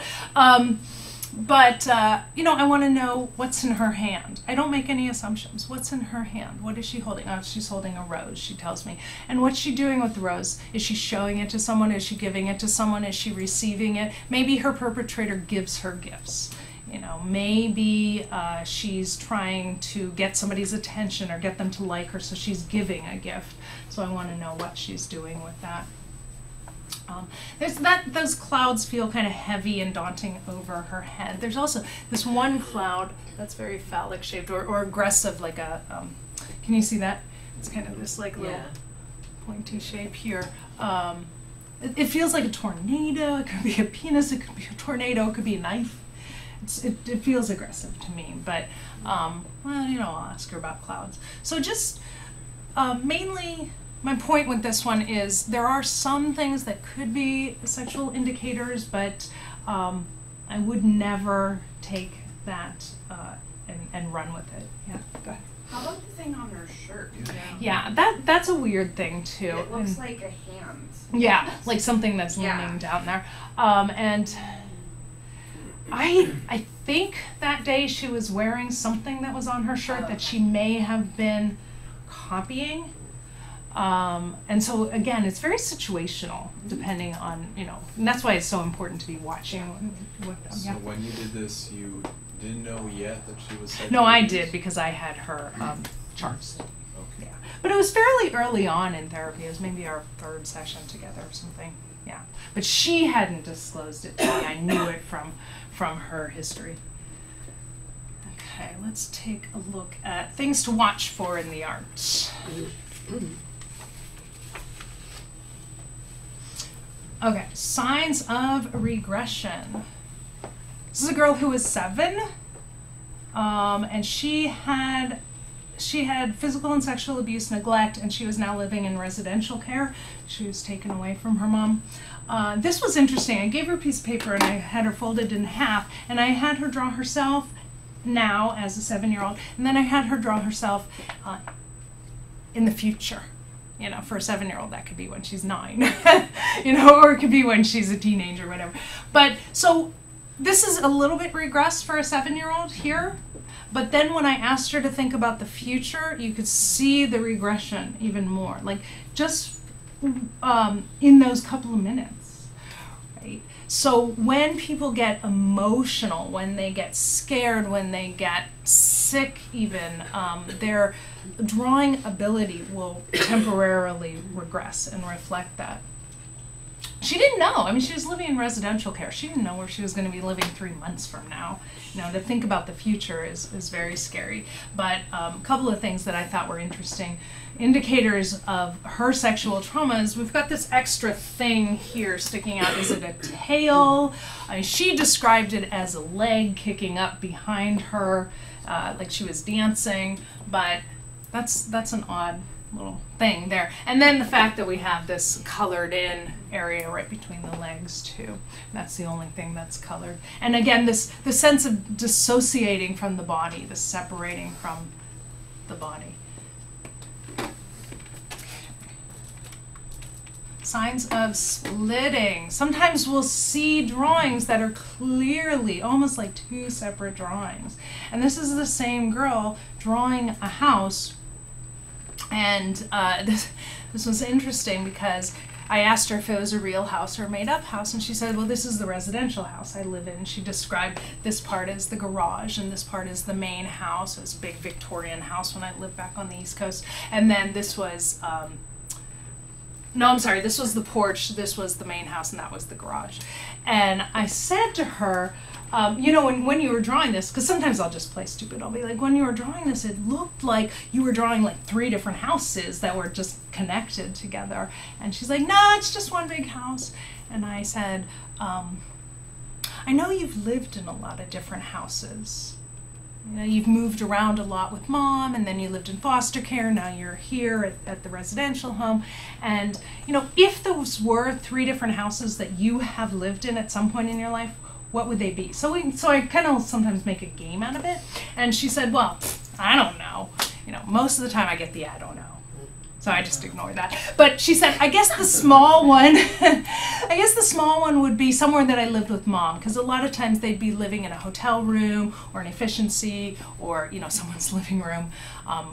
S2: But, you know, I want to know what's in her hand. I don't make any assumptions. What's in her hand? What is she holding? Oh, she's holding a rose, she tells me. And what's she doing with the rose? Is she showing it to someone? Is she giving it to someone? Is she receiving it? Maybe her perpetrator gives her gifts. You know, maybe she's trying to get somebody's attention or get them to like her, so she's giving a gift. So I want to know what she's doing with that. Those clouds feel kind of heavy and daunting over her head. There's also this one cloud that's very phallic shaped or aggressive, like a, can you see that? It's kind of this like little pointy shape here. It feels like a tornado. It could be a penis, it could be a tornado, it could be a knife. It feels aggressive to me, but well, you know, I'll ask her about clouds. So just mainly, my point with this one is there are some things that could be sexual indicators, but I would never take that and run with it. Yeah, go ahead.
S4: How about the thing on her shirt?
S2: Yeah, that's a weird thing too.
S4: It looks like a hand.
S2: Yeah, like something that's leaning down there. And I think that day she was wearing something that was on her shirt that she may have been copying. And so again, it's very situational depending on, you know, and that's why it's so important to be watching with them.
S12: So when you did this, you didn't know yet that she was sexually
S2: No, I
S12: abused?
S2: did because I had her charts.
S12: Okay.
S2: Yeah. But it was fairly early on in therapy. It was maybe our third session together or something. Yeah. But she hadn't disclosed it to me. I knew it from her history. Okay, let's take a look at things to watch for in the arts. Okay, signs of regression. This is a girl who was 7, and she had physical and sexual abuse, neglect, and she was now living in residential care. She was taken away from her mom. This was interesting. I gave her a piece of paper and I had her folded in half, and I had her draw herself now as a 7-year-old, and then I had her draw herself in the future. You know, for a 7-year-old, that could be when she's 9, you know, or it could be when she's a teenager, whatever. But so this is a little bit regressed for a 7-year-old here. But then when I asked her to think about the future, you could see the regression even more, like just in those couple of minutes, right? So when people get emotional, when they get scared, when they get sick even, their drawing ability will temporarily regress and reflect that. She didn't know. I mean, she was living in residential care. She didn't know where she was going to be living 3 months from now. You know, to think about the future is very scary. But a couple of things that I thought were interesting indicators of her sexual traumas. We've got this extra thing here sticking out. Is it a tail? She described it as a leg kicking up behind her, like she was dancing. But that's an odd little thing there. And then the fact that we have this colored in area right between the legs too. That's the only thing that's colored. And again, the sense of dissociating from the body, the separating from the body. Signs of splitting. Sometimes we'll see drawings that are clearly almost like 2 separate drawings. And this is the same girl drawing a house. And this was interesting because I asked her if it was a real house or a made-up house, and she said, well, this is the residential house I live in. And she described this part as the garage, and this part is the main house. It was a big Victorian house when I lived back on the East Coast. And then this was, no, I'm sorry, this was the porch, this was the main house, and that was the garage. And I said to her, you know, when you were drawing this, because sometimes I'll just play stupid, I'll be like, when you were drawing this, it looked like you were drawing like 3 different houses that were just connected together. And she's like, no, it's just one big house. And I said, I know you've lived in a lot of different houses. You know, you've moved around a lot with mom, and then you lived in foster care, now you're here at the residential home. And, you know, if those were 3 different houses that you have lived in at some point in your life, what would they be? So I kind of sometimes make a game out of it. And she said, well, I don't know. You know, most of the time I get the I don't know. So I just ignored that. But she said, I guess the small one, I guess the small one would be somewhere that I lived with mom, because a lot of times they'd be living in a hotel room or an efficiency or, you know, someone's living room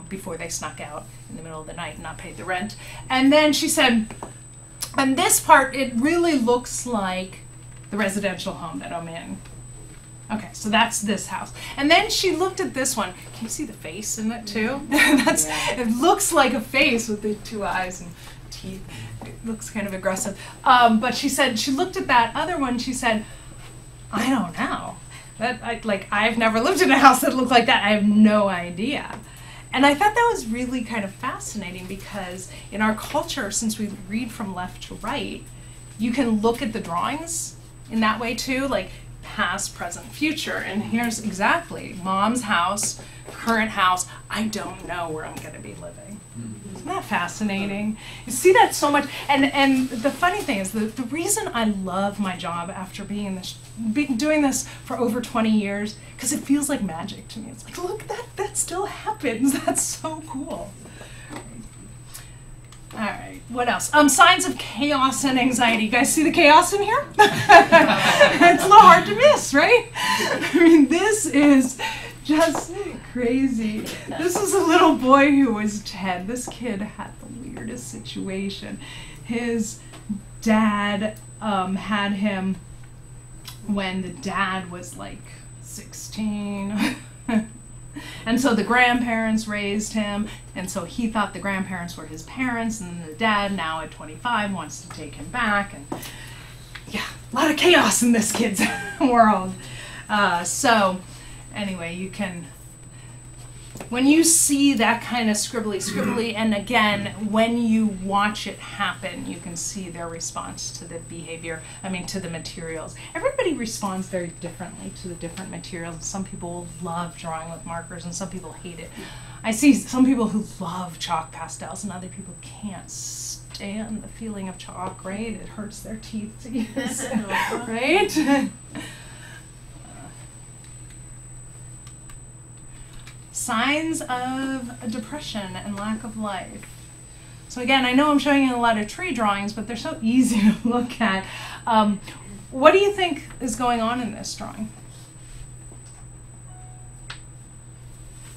S2: before they snuck out in the middle of the night and not paid the rent. And then she said, and this part, it really looks like the residential home that I'm in. Okay, so that's this house. And then she looked at this one. Can you see the face in it too? It looks like a face with the two eyes and teeth. It looks kind of aggressive. But she said, she looked at that other one, she said, I don't know. I've never lived in a house that looked like that. I have no idea. And I thought that was really kind of fascinating because in our culture, since we read from left to right, you can look at the drawings in that way too, like past, present, future. And here's exactly mom's house, current house. I don't know where I'm going to be living. Isn't that fascinating? You see that so much. And the funny thing is, the reason I love my job after being in this, doing this for over 20 years, because it feels like magic to me. It's like, look, that still happens. That's so cool. All right, what else? Signs of chaos and anxiety. You guys see the chaos in here? It's a little hard to miss, right? I mean, this is just crazy. This is a little boy who was 10. This kid had the weirdest situation. His dad had him when the dad was like 16. And so the grandparents raised him, and so he thought the grandparents were his parents, and the dad, now at 25, wants to take him back, and yeah, a lot of chaos in this kid's world. So anyway, you can, when you see that kind of scribbly, and again, when you watch it happen, you can see their response to the behavior, to the materials. Everybody responds very differently to the different materials. Some people love drawing with markers, and some people hate it. I see some people who love chalk pastels, and other people can't stand the feeling of chalk, right? It hurts their teeth to use, right? Signs of depression and lack of life. So again, I know I'm showing you a lot of tree drawings, but they're so easy to look at. What do you think is going on in this drawing?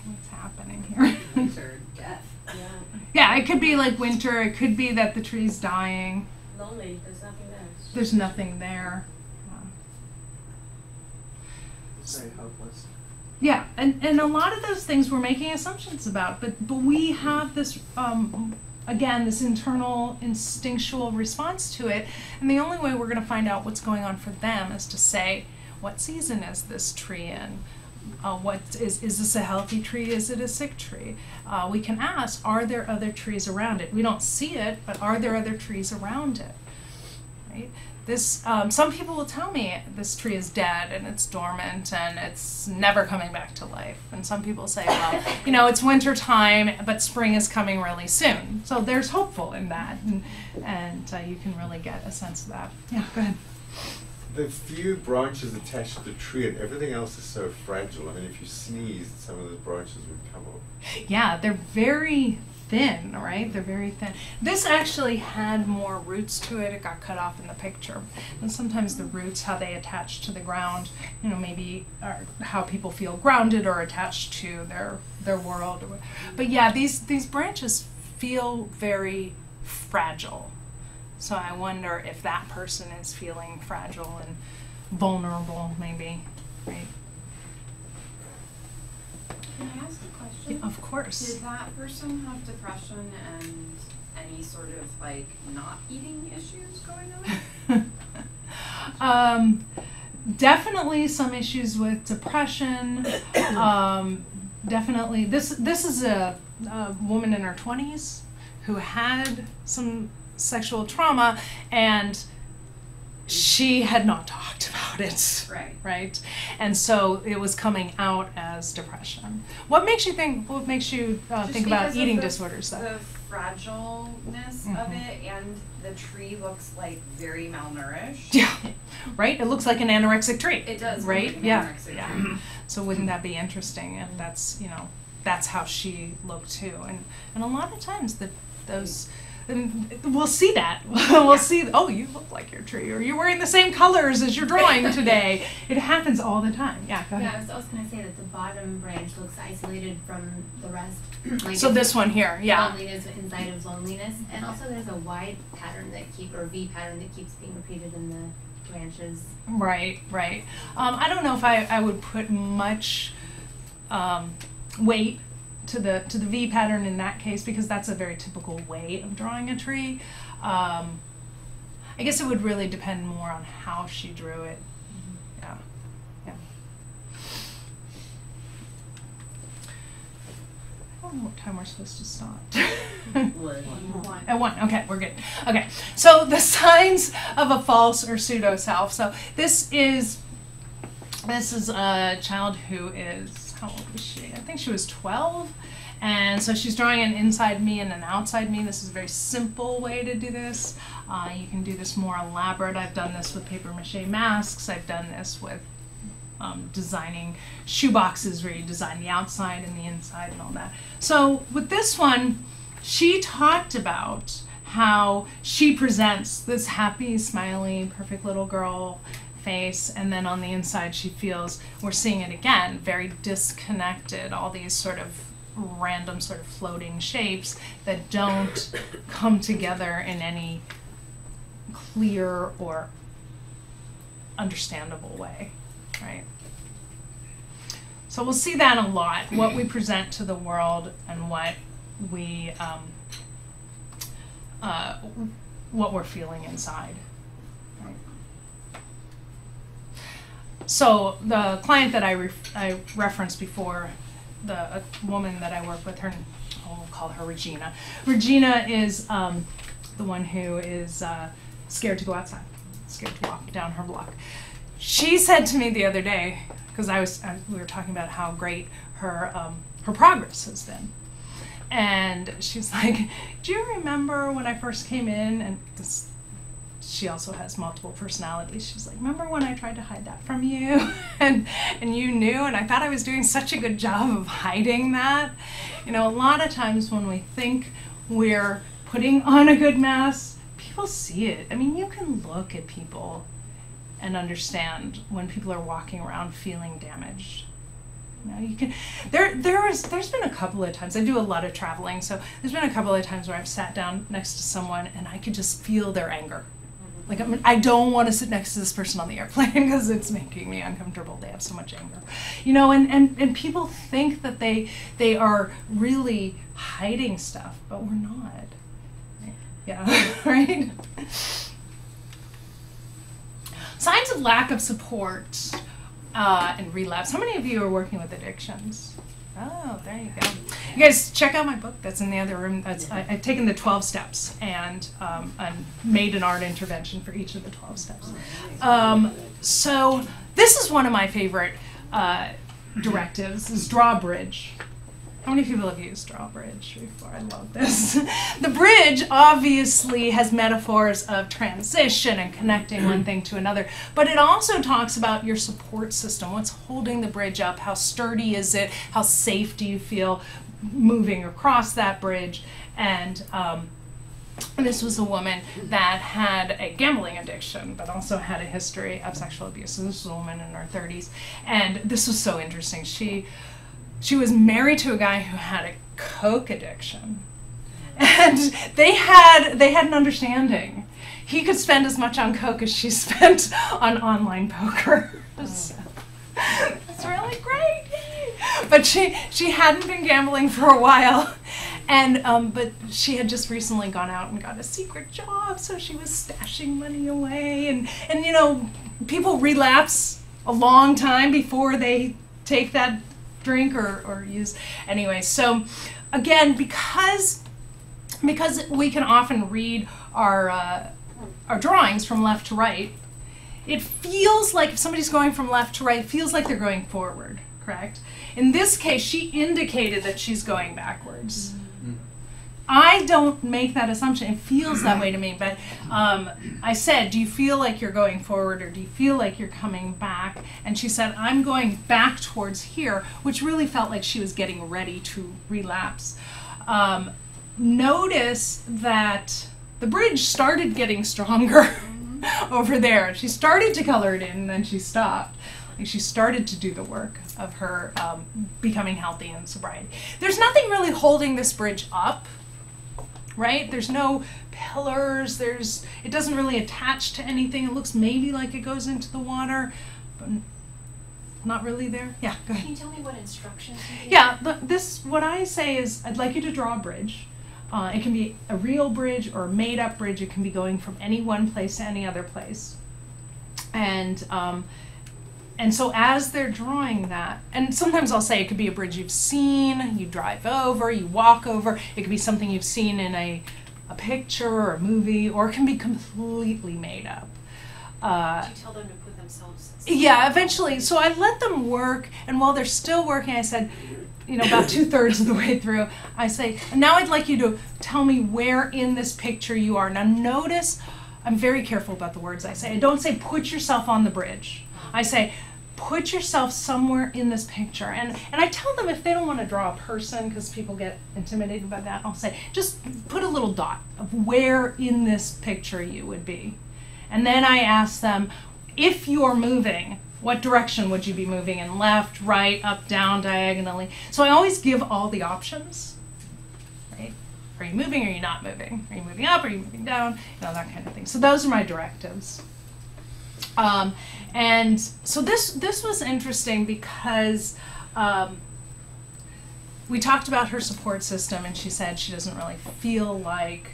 S2: What's happening here?
S4: Winter, death.
S2: Yeah, it could be like winter. It could be that the tree's dying.
S10: Lonely, there's nothing there.
S2: There's nothing there.
S7: It's very hopeless.
S2: Yeah, and a lot of those things we're making assumptions about, but we have this, again, this internal instinctual response to it, and the only way we're going to find out what's going on for them is to say, what season is this tree in? Is this a healthy tree? Is it a sick tree? We can ask, are there other trees around it? We don't see it, but are there other trees around it? Right? This, some people will tell me this tree is dead and it's dormant and it's never coming back to life. And some people say, well, it's winter time, but spring is coming really soon. So there's hopeful in that, and you can really get a sense of that. Yeah, go ahead.
S6: The few branches attached to the tree and everything else is so fragile. If you sneezed, some of those branches would come off.
S2: Yeah, they're very thin, right? They're very thin. This actually had more roots to it. It got cut off in the picture. And sometimes the roots, how they attach to the ground, maybe are how people feel grounded or attached to their world. But yeah, these branches feel very fragile. So I wonder if that person is feeling fragile and vulnerable, maybe, right?
S4: Can I ask a question?
S2: Yeah, of course.
S4: Did that person have depression and any sort of not eating issues going on?
S2: Definitely some issues with depression. Definitely, this is a woman in her 20s who had some sexual trauma, and she had not talked about it. Right. And so it was coming out as depression. What makes you think about eating disorders, though?
S4: The fragileness of it, and the tree looks like very malnourished.
S2: Yeah. Right? It looks like an anorexic tree.
S4: It does.
S2: Right?
S4: Look like an anorexic tree.
S2: So wouldn't that be interesting if that's how she looked too? And a lot of times the those. And we'll see that. We'll see, oh, you look like your tree, or you're wearing the same colors as your drawing today. It happens all the time. Yeah, go ahead.
S13: Yeah, I was also going to say that the bottom branch looks isolated from the rest. Like
S2: so this one here, yeah.
S13: Loneliness inside of loneliness. And also there's a Y pattern or V pattern that keeps being repeated in the branches.
S2: Right, right. I don't know if I would put much weight to the V pattern in that case, because that's a very typical way of drawing a tree. I guess it would really depend more on how she drew it. Yeah, yeah. I don't know what time we're supposed to stop. At 1. Okay, we're good. Okay, so the signs of a false or pseudo self. So this is a child who is, how old was she? I think she was 12. And so she's drawing an inside me and an outside me. This is a very simple way to do this. You can do this more elaborate. I've done this with paper mache masks. I've done this with designing shoe boxes where you design the outside and the inside and all that. So with this one, she talked about how she presents this happy, smiley, perfect little girl face, and then on the inside she feels, we're seeing it again, very disconnected, all these sort of random sort of floating shapes that don't come together in any clear or understandable way, right? So we'll see that a lot, what we present to the world and what we're feeling inside. So the client that I referenced before, a woman that I work with, we'll call her Regina. Regina is the one who is scared to go outside, scared to walk down her block. She said to me the other day, because we were talking about how great her progress has been, and she's like, "Do you remember when I first came in?" And she also has multiple personalities. She's like, "Remember when I tried to hide that from you, and you knew, and I thought I was doing such a good job of hiding that." You know, a lot of times when we think we're putting on a good mask, people see it. I mean, you can look at people and understand when people are walking around feeling damaged. You know, you can. There's been a couple of times, I do a lot of traveling, so there's been a couple of times where I've sat down next to someone and I could just feel their anger. Like, I don't want to sit next to this person on the airplane because it's making me uncomfortable. They have so much anger. You know, and people think that they are really hiding stuff, but we're not. Yeah, right? Signs of lack of support and relapse. How many of you are working with addictions? Oh, there you go. You guys check out my book that's in the other room. I've taken the 12 steps and made an art intervention for each of the 12 steps. So this is one of my favorite directives, is draw a bridge. How many people have used drawbridge before? I love this. The bridge obviously has metaphors of transition and connecting one thing to another, but it also talks about your support system. What's holding the bridge up? How sturdy is it? How safe do you feel moving across that bridge? And this was a woman that had a gambling addiction, but also had a history of sexual abuse. So this was a woman in her 30s. And this was so interesting. She was married to a guy who had a coke addiction, and they had an understanding. He could spend as much on coke as she spent on online poker. So, that's really great. But she hadn't been gambling for a while, and but she had just recently gone out and got a secret job, so she was stashing money away. And you know, people relapse a long time before they take that drink or use. Anyway, so again, because we can often read our drawings from left to right, it feels like if somebody's going from left to right, it feels like they're going forward, correct? In this case, she indicated that she's going backwards. I don't make that assumption. It feels that way to me, but I said, do you feel like you're going forward or do you feel like you're coming back? And she said, I'm going back towards here, which really felt like she was getting ready to relapse. notice that the bridge started getting stronger over there. She started to color it in, and then she stopped. Like, she started to do the work of her becoming healthy in sobriety. There's nothing really holding this bridge up, right? There's no pillars. It doesn't really attach to anything. It looks maybe like it goes into the water, but not really there. Yeah, go ahead.
S9: Can you tell me what instructions you give?
S2: Yeah, what I say is, I'd like you to draw a bridge. It can be a real bridge or a made-up bridge. It can be going from any one place to any other place. And so as they're drawing that, and sometimes I'll say it could be a bridge you've seen, you drive over, you walk over. It could be something you've seen in a picture or a movie, or it can be completely made up.
S9: Do you tell them to put themselves?
S2: Yeah, eventually. So I let them work, and while they're still working, I said, about 2/3 of the way through, I say, now I'd like you to tell me where in this picture you are. Now notice, I'm very careful about the words I say. I don't say put yourself on the bridge. I say put yourself somewhere in this picture. And I tell them if they don't want to draw a person, because people get intimidated by that, I'll say just put a little dot of where in this picture you would be. And then I ask them, if you're moving, what direction would you be moving in? Left, right, up, down, diagonally? So I always give all the options, right? Are you moving or are you not moving? Are you moving up? Are you moving down? That kind of thing. So those are my directives. And so this was interesting because we talked about her support system, and she said she doesn't really feel like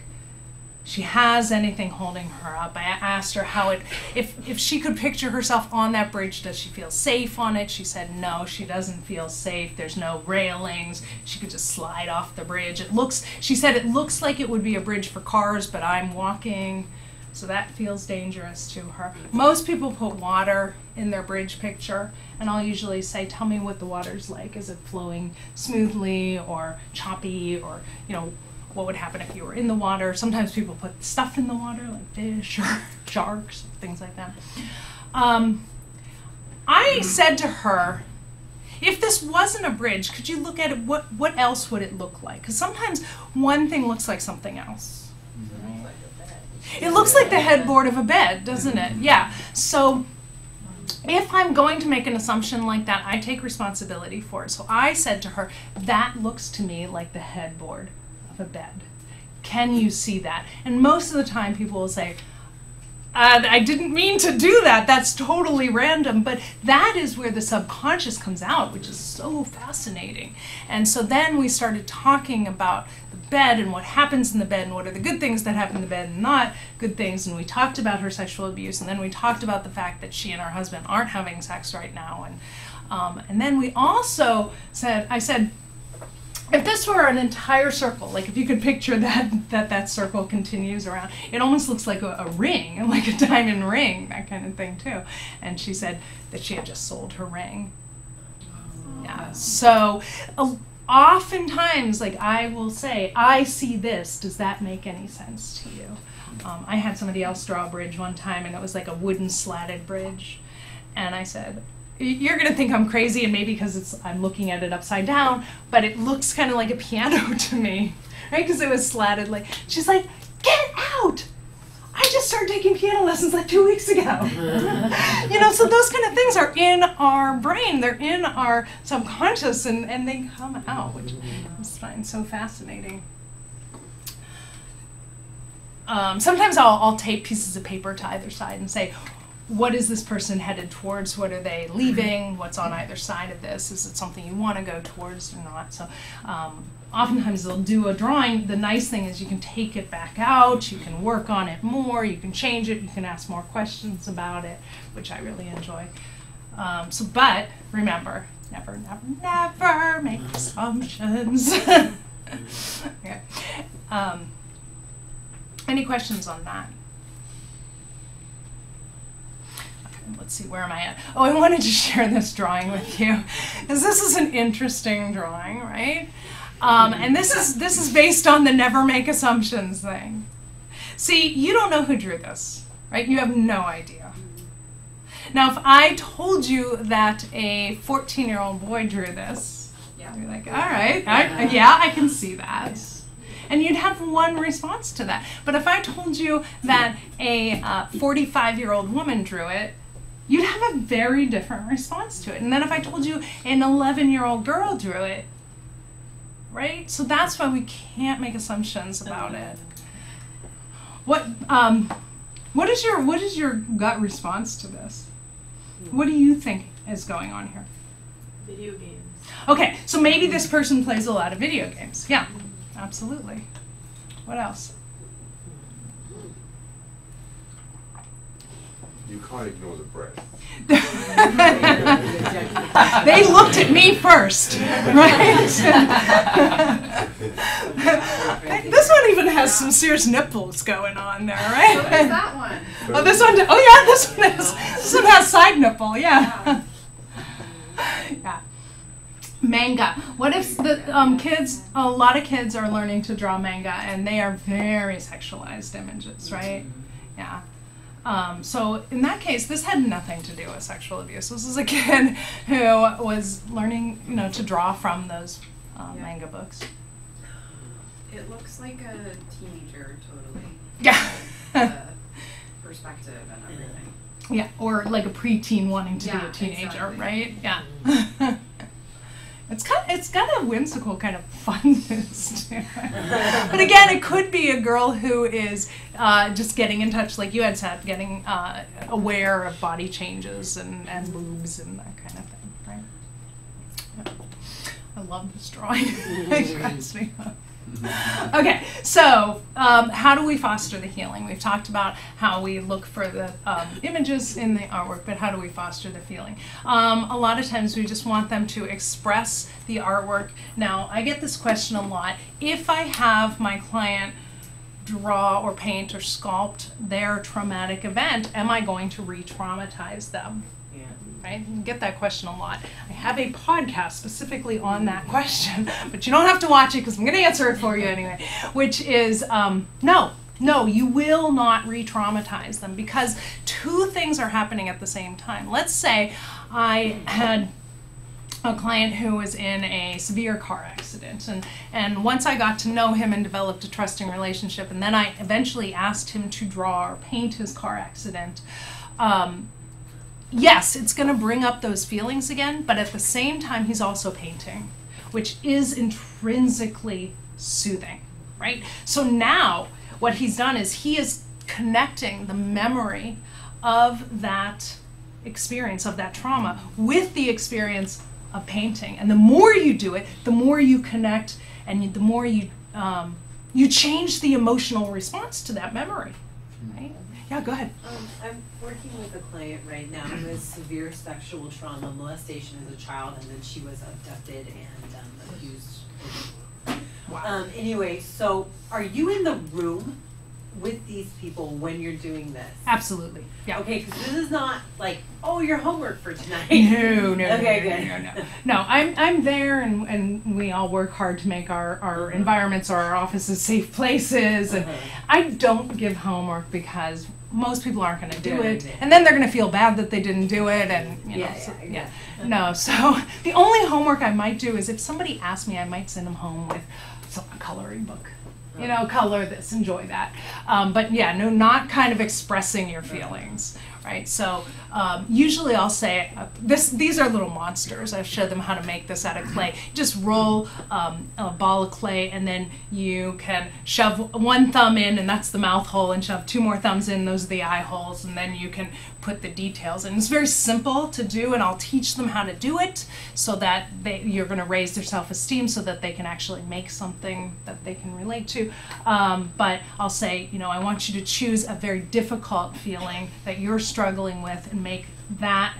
S2: she has anything holding her up. I asked her how if she could picture herself on that bridge, does she feel safe on it? She said no, she doesn't feel safe. There's no railings. She could just slide off the bridge. She said it looks like it would be a bridge for cars, but I'm walking, so that feels dangerous to her. Most people put water in their bridge picture, and I'll usually say, tell me what the water's like. Is it flowing smoothly or choppy, or what would happen if you were in the water? Sometimes people put stuff in the water, like fish or sharks, things like that. I said to her, if this wasn't a bridge, could you look at it? What else would it look like? Because sometimes one thing looks like something else. It looks like the headboard of a bed, doesn't it? Yeah. So if I'm going to make an assumption like that, I take responsibility for it. So I said to her, that looks to me like the headboard of a bed. Can you see that? And most of the time people will say, I didn't mean to do that. That's totally random. But that is where the subconscious comes out, which is so fascinating. And so then we started talking about the bed and what happens in the bed and what are the good things that happen in the bed and not good things. And we talked about her sexual abuse. And then we talked about the fact that she and her husband aren't having sex right now. And then we also said, I said, if this were an entire circle, like if you could picture that circle continues around, it almost looks like a ring, like a diamond ring, that kind of thing too. And she said that she had just sold her ring. Yeah. So oftentimes, like I will say, I see this. Does that make any sense to you? I had somebody else draw a bridge one time, and it was like a wooden slatted bridge. And I said, you're going to think I'm crazy, and maybe because I'm looking at it upside down, but it looks kind of like a piano to me, right? Because it was slatted. Like, she's like, get out! I just started taking piano lessons like 2 weeks ago. So those kind of things are in our brain. They're in our subconscious, and they come out, which I find so fascinating. Sometimes I'll tape pieces of paper to either side and say, what is this person headed towards? What are they leaving? What's on either side of this? Is it something you want to go towards or not? So oftentimes they'll do a drawing. The nice thing is you can take it back out. You can work on it more. You can change it. You can ask more questions about it, which I really enjoy. But remember, never, never, never make assumptions. Okay. Any questions on that? Let's see, where am I at? Oh, I wanted to share this drawing with you, because this is an interesting drawing, right? And this is based on the never make assumptions thing. See, you don't know who drew this, right? You have no idea. Now, if I told you that a 14-year-old boy drew this, you'd be like, all right, yeah, I can see that. And you'd have one response to that. But if I told you that a 45-year-old woman drew it, you'd have a very different response to it. And then if I told you an 11-year-old girl drew it, right? So that's why we can't make assumptions about it. What is your gut response to this? What do you think is going on here?
S3: Video games.
S2: Okay, so maybe this person plays a lot of video games. Yeah, absolutely. What else?
S6: You can't ignore the breath.
S2: They looked at me first, right? This one even has some serious nipples going on there, right?
S4: So is that one?
S2: Oh, this one. Oh, yeah, this one has side nipple. Yeah. Yeah. Manga. What if the kids? A lot of kids are learning to draw manga, and they are very sexualized images, right? Yeah. So in that case, this had nothing to do with sexual abuse. This is a kid who was learning, to draw from those manga books.
S4: It looks like a teenager, totally.
S2: Yeah.
S4: Perspective and everything.
S2: Yeah, or like a preteen wanting to be a teenager, exactly. Right? Yeah. It's got a whimsical kind of funness to it. But again, it could be a girl who is just getting in touch, like you had said, getting aware of body changes and boobs and that kind of thing, right? Yeah. I love this drawing. It cracks me up. Okay, so how do we foster the healing? We've talked about how we look for the images in the artwork, but how do we foster the feeling? A lot of times we just want them to express the artwork. Now, I get this question a lot. If I have my client draw or paint or sculpt their traumatic event, am I going to re-traumatize them? Right? You get that question a lot. I have a podcast specifically on that question, but you don't have to watch it because I'm going to answer it for you anyway, which is no, you will not re-traumatize them because two things are happening at the same time. Let's say I had a client who was in a severe car accident, and once I got to know him and developed a trusting relationship, and then I eventually asked him to draw or paint his car accident, yes, it's going to bring up those feelings again, but at the same time, he's also painting, which is intrinsically soothing, right? So now what he's done is he is connecting the memory of that experience, of that trauma, with the experience of painting. And the more you do it, the more you connect, and the more you change the emotional response to that memory, right? Yeah, go ahead.
S8: I'm working with a client right now who has severe sexual trauma, molestation as a child, and then she was abducted and abused.
S2: Wow.
S8: Anyway, so are you in the room with these people when you're doing this?
S2: Absolutely. Yeah.
S8: Okay, because this is not like, oh, your homework for tonight.
S2: No.
S8: Okay, good.
S2: No, I'm there, and we all work hard to make our environments or our offices safe places. And I don't give homework because most people aren't going to do it, and then they're going to feel bad that they didn't do it, and No, so the only homework I might do is if somebody asks me, I might send them home with a coloring book. Color this, enjoy that. But yeah, no, not kind of expressing your feelings, right? So usually I'll say, these are little monsters. I've showed them how to make this out of clay. Just roll a ball of clay, and then you can shove one thumb in, and that's the mouth hole, and shove two more thumbs in, those are the eye holes, and then you can put the details in. It's very simple to do, and I'll teach them how to do it so that you're going to raise their self-esteem so that they can actually make something that they can relate to. But I'll say, I want you to choose a very difficult feeling that you're struggling with and make that,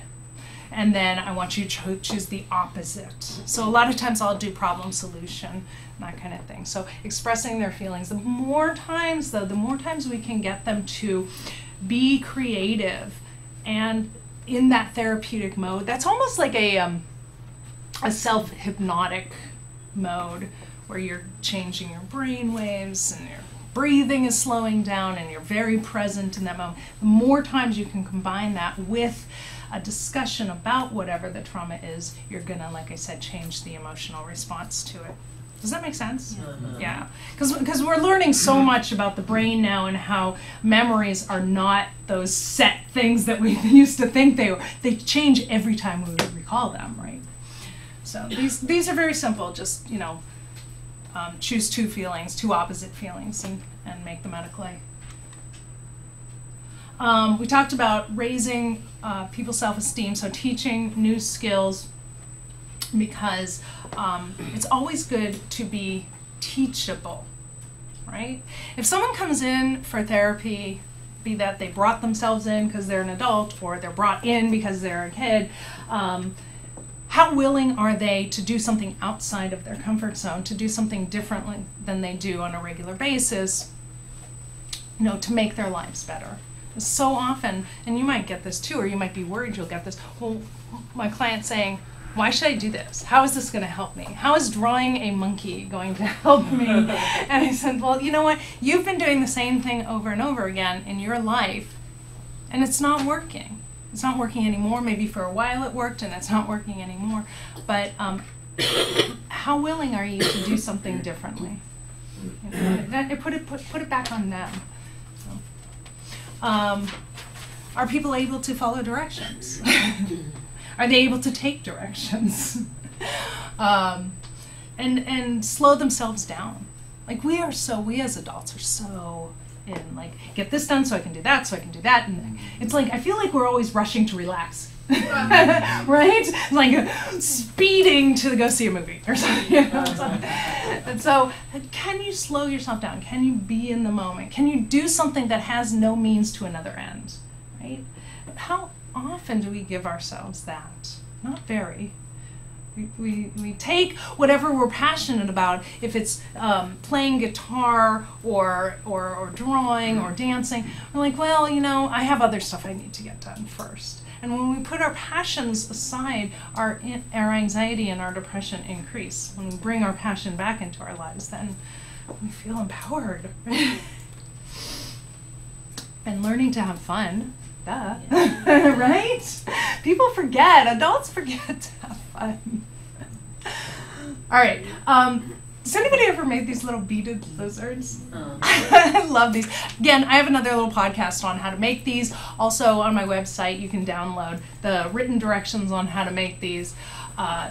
S2: and then I want you to choose the opposite. So a lot of times I'll do problem solution, that kind of thing. So expressing their feelings. The more times we can get them to be creative and in that therapeutic mode, that's almost like a self-hypnotic mode where you're changing your brain waves and your breathing is slowing down and you're very present in that moment. The more times you can combine that with a discussion about whatever the trauma is, you're gonna, like I said, change the emotional response to it. Does that make sense? Yeah, because we're learning so much about the brain now and how memories are not those set things that we used to think they were. They change every time we recall them, right? So these are very simple. Just, you know, choose two opposite feelings, and make them out of clay. We talked about raising people's self-esteem, so teaching new skills, because it's always good to be teachable, right? If someone comes in for therapy, be that they brought themselves in because they're an adult, or they're brought in because they're a kid, how willing are they to do something outside of their comfort zone, to do something differently than they do on a regular basis, you know, to make their lives better? So often, and you might get this too, or you might be worried you'll get this, well, my client's saying, why should I do this? How is this going to help me? How is drawing a monkey going to help me? And I said, well, you know what? You've been doing the same thing over and over again in your life, and it's not working. It's not working anymore. Maybe for a while it worked, and it's not working anymore. But how willing are you to do something differently? You know, put it back on them. So, are people able to follow directions? Are they able to take directions? And slow themselves down. Like we as adults are so in, like, get this done so I can do that, so I can do that. And it's like, I feel like we're always rushing to relax. Right? Like speeding to go see a movie or something. You know? And so, can you slow yourself down? Can you be in the moment? Can you do something that has no means to another end? Right? How often do we give ourselves that? Not very. We take whatever we're passionate about, if it's playing guitar or drawing or dancing, we're like, well, you know, I have other stuff I need to get done first. And when we put our passions aside, our anxiety and our depression increase. When we bring our passion back into our lives, then we feel empowered. And learning to have fun. Duh. Yeah. Right? People forget. Adults forget to have fun. All right. Does anybody ever make these little beaded lizards? I love these. Again, I have another little podcast on how to make these. Also on my website, you can download the written directions on how to make these.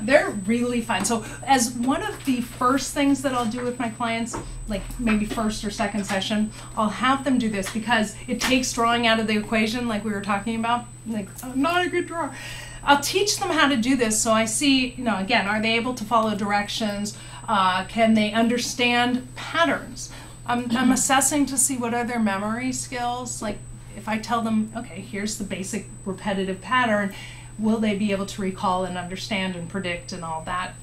S2: They're really fun. So as one of the first things that I'll do with my clients, like maybe first or second session, I'll have them do this because it takes drawing out of the equation, like we were talking about. Like, I'm not a good drawer. I'll teach them how to do this, so I see, you know, again, are they able to follow directions? Can they understand patterns? I'm assessing to see what are their memory skills. Like if I tell them, okay, here's the basic repetitive pattern, will they be able to recall and understand and predict and all that?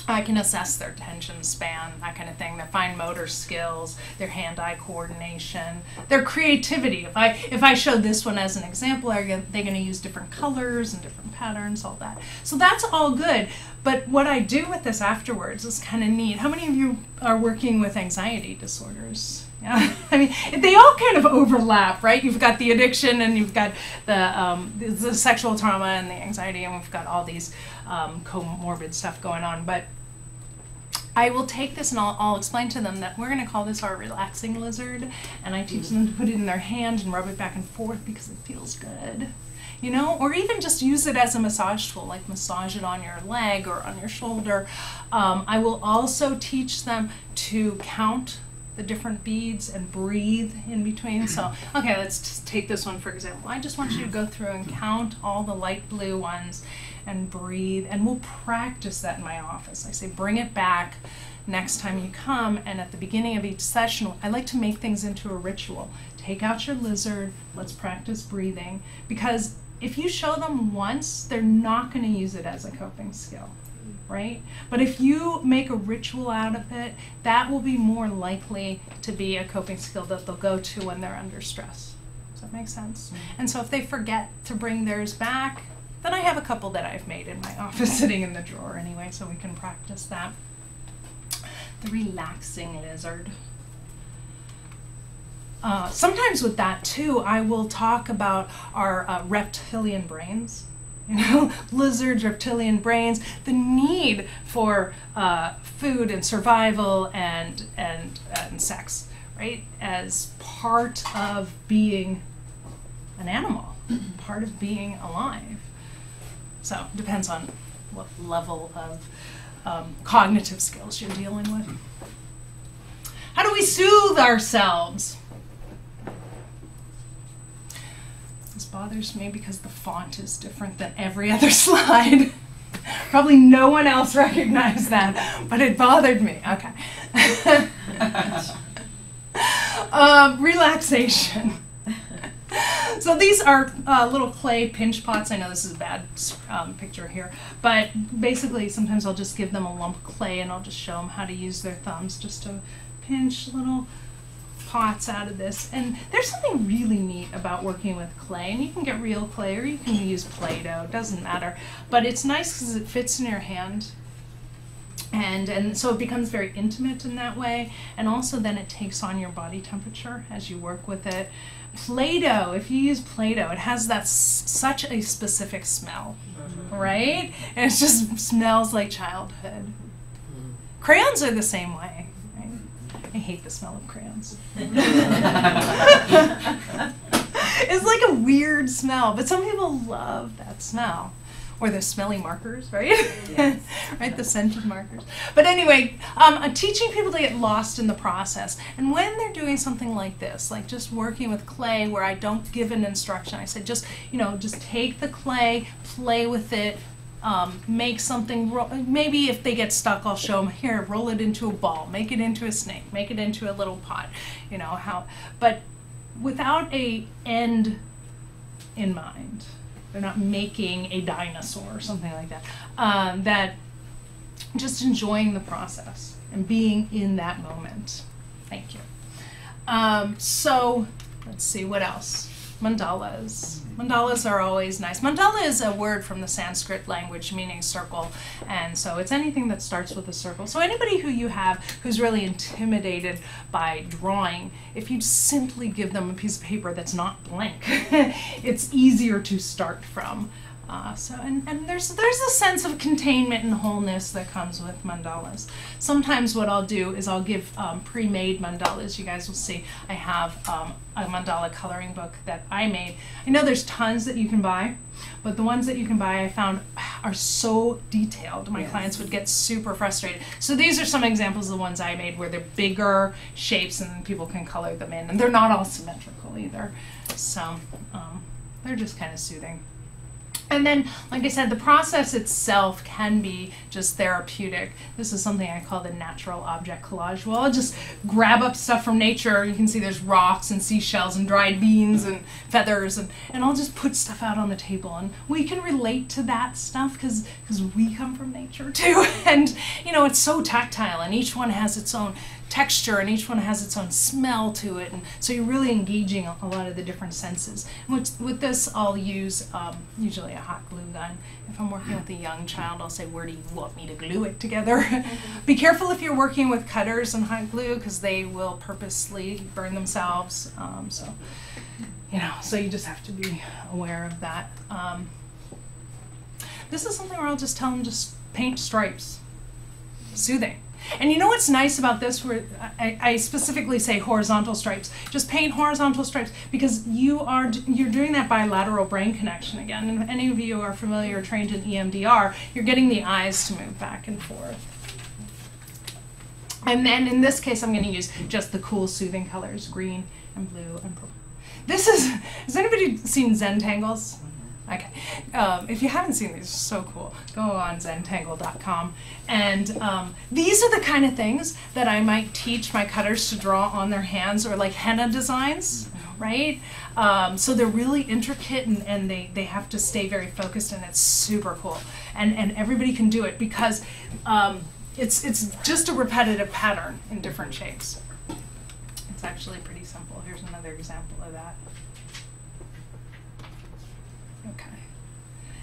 S2: I can assess their attention span, that kind of thing, their fine motor skills, their hand-eye coordination, their creativity. If I show this one as an example, are they going to use different colors and different patterns, all that. So that's all good. But what I do with this afterwards is kind of neat. How many of you are working with anxiety disorders? Yeah, I mean, they all kind of overlap, right? You've got the addiction, and you've got the sexual trauma and the anxiety, and we've got all these comorbid stuff going on. But I will take this and I'll explain to them that we're going to call this our relaxing lizard, and I teach them to put it in their hand and rub it back and forth because it feels good. You know, or even just use it as a massage tool, like massage it on your leg or on your shoulder. I will also teach them to count the different beads and breathe in between. So, okay, let's just take this one for example. I just want you to go through and count all the light blue ones and breathe, and we'll practice that in my office. I say bring it back next time you come, and at the beginning of each session, I like to make things into a ritual. Take out your lizard, let's practice breathing, because if you show them once, they're not going to use it as a coping skill. Right? But if you make a ritual out of it, that will be more likely to be a coping skill that they'll go to when they're under stress. Does that make sense? And so if they forget to bring theirs back, then I have a couple that I've made in my office sitting in the drawer anyway, so we can practice that. The relaxing lizard. Sometimes with that too, I will talk about our reptilian brains. lizards, reptilian brains, the need for food and survival and sex, right, as part of being an animal, part of being alive. So it depends on what level of cognitive skills you're dealing with. How do we soothe ourselves? This bothers me because the font is different than every other slide. Probably no one else recognized that, but it bothered me. Okay. Relaxation. So these are little clay pinch pots. I know this is a bad picture here, but basically sometimes I'll just give them a lump of clay and I'll just show them how to use their thumbs just to pinch little pots out of this. And there's something really neat about working with clay, and you can get real clay or you can use Play-Doh, it doesn't matter. But it's nice because it fits in your hand. And so it becomes very intimate in that way, and also then it takes on your body temperature as you work with it. Play-Doh, if you use Play-Doh, it has that such a specific smell, right? And it just smells like childhood. Crayons are the same way. Right? I hate the smell of crayons. It's like a weird smell, but some people love that smell. Or the smelly markers, right? Yes. Right, the scented markers. But anyway, I'm teaching people to get lost in the process. And when they're doing something like this, like just working with clay where I don't give an instruction, I said just take the clay, play with it, make something, maybe if they get stuck, I'll show them, here, roll it into a ball, make it into a snake, make it into a little pot, but without a end in mind. They're not making a dinosaur or something like that. That just enjoying the process and being in that moment. Thank you. So let's see, what else? Mandalas. Mandalas are always nice. Mandala is a word from the Sanskrit language meaning circle, and so it's anything that starts with a circle. So anybody who you have who's really intimidated by drawing, if you simply give them a piece of paper that's not blank, it's easier to start from. And there's a sense of containment and wholeness that comes with mandalas. Sometimes what I'll do is I'll give pre-made mandalas. You guys will see I have a mandala coloring book that I made. I know there's tons that you can buy, but the ones that you can buy I found are so detailed. My clients would get super frustrated. So these are some examples of the ones I made where they're bigger shapes and people can color them in. And they're not all symmetrical either. So they're just kind of soothing. And then, like I said, the process itself can be just therapeutic. This is something I call the natural object collage. Well, I'll just grab up stuff from nature. You can see there's rocks and seashells and dried beans and feathers, and I'll just put stuff out on the table. And we can relate to that stuff because we come from nature too. And, it's so tactile, and each one has its own texture and each one has its own smell to it, and so you're really engaging a lot of the different senses. And with this I'll use usually a hot glue gun. If I'm working with a young child, I'll say, where do you want me to glue it together? Be careful if you're working with cutters and hot glue because they will purposely burn themselves, so you just have to be aware of that. This is something where I'll just tell them just paint stripes. Soothing. And you know what's nice about this, where I specifically say horizontal stripes. Just paint horizontal stripes because you're doing that bilateral brain connection again. And if any of you are familiar or trained in EMDR, you're getting the eyes to move back and forth. And then in this case, I'm going to use just the cool soothing colors, green and blue and purple. Has anybody seen Zentangles? Okay. If you haven't seen these, they're so cool. Go on zentangle.com. And these are the kind of things that I might teach my cutters to draw on their hands, or like henna designs, right? So they're really intricate and they have to stay very focused, and it's super cool. And everybody can do it because it's just a repetitive pattern in different shapes. It's actually pretty simple. Here's another example of that. Okay.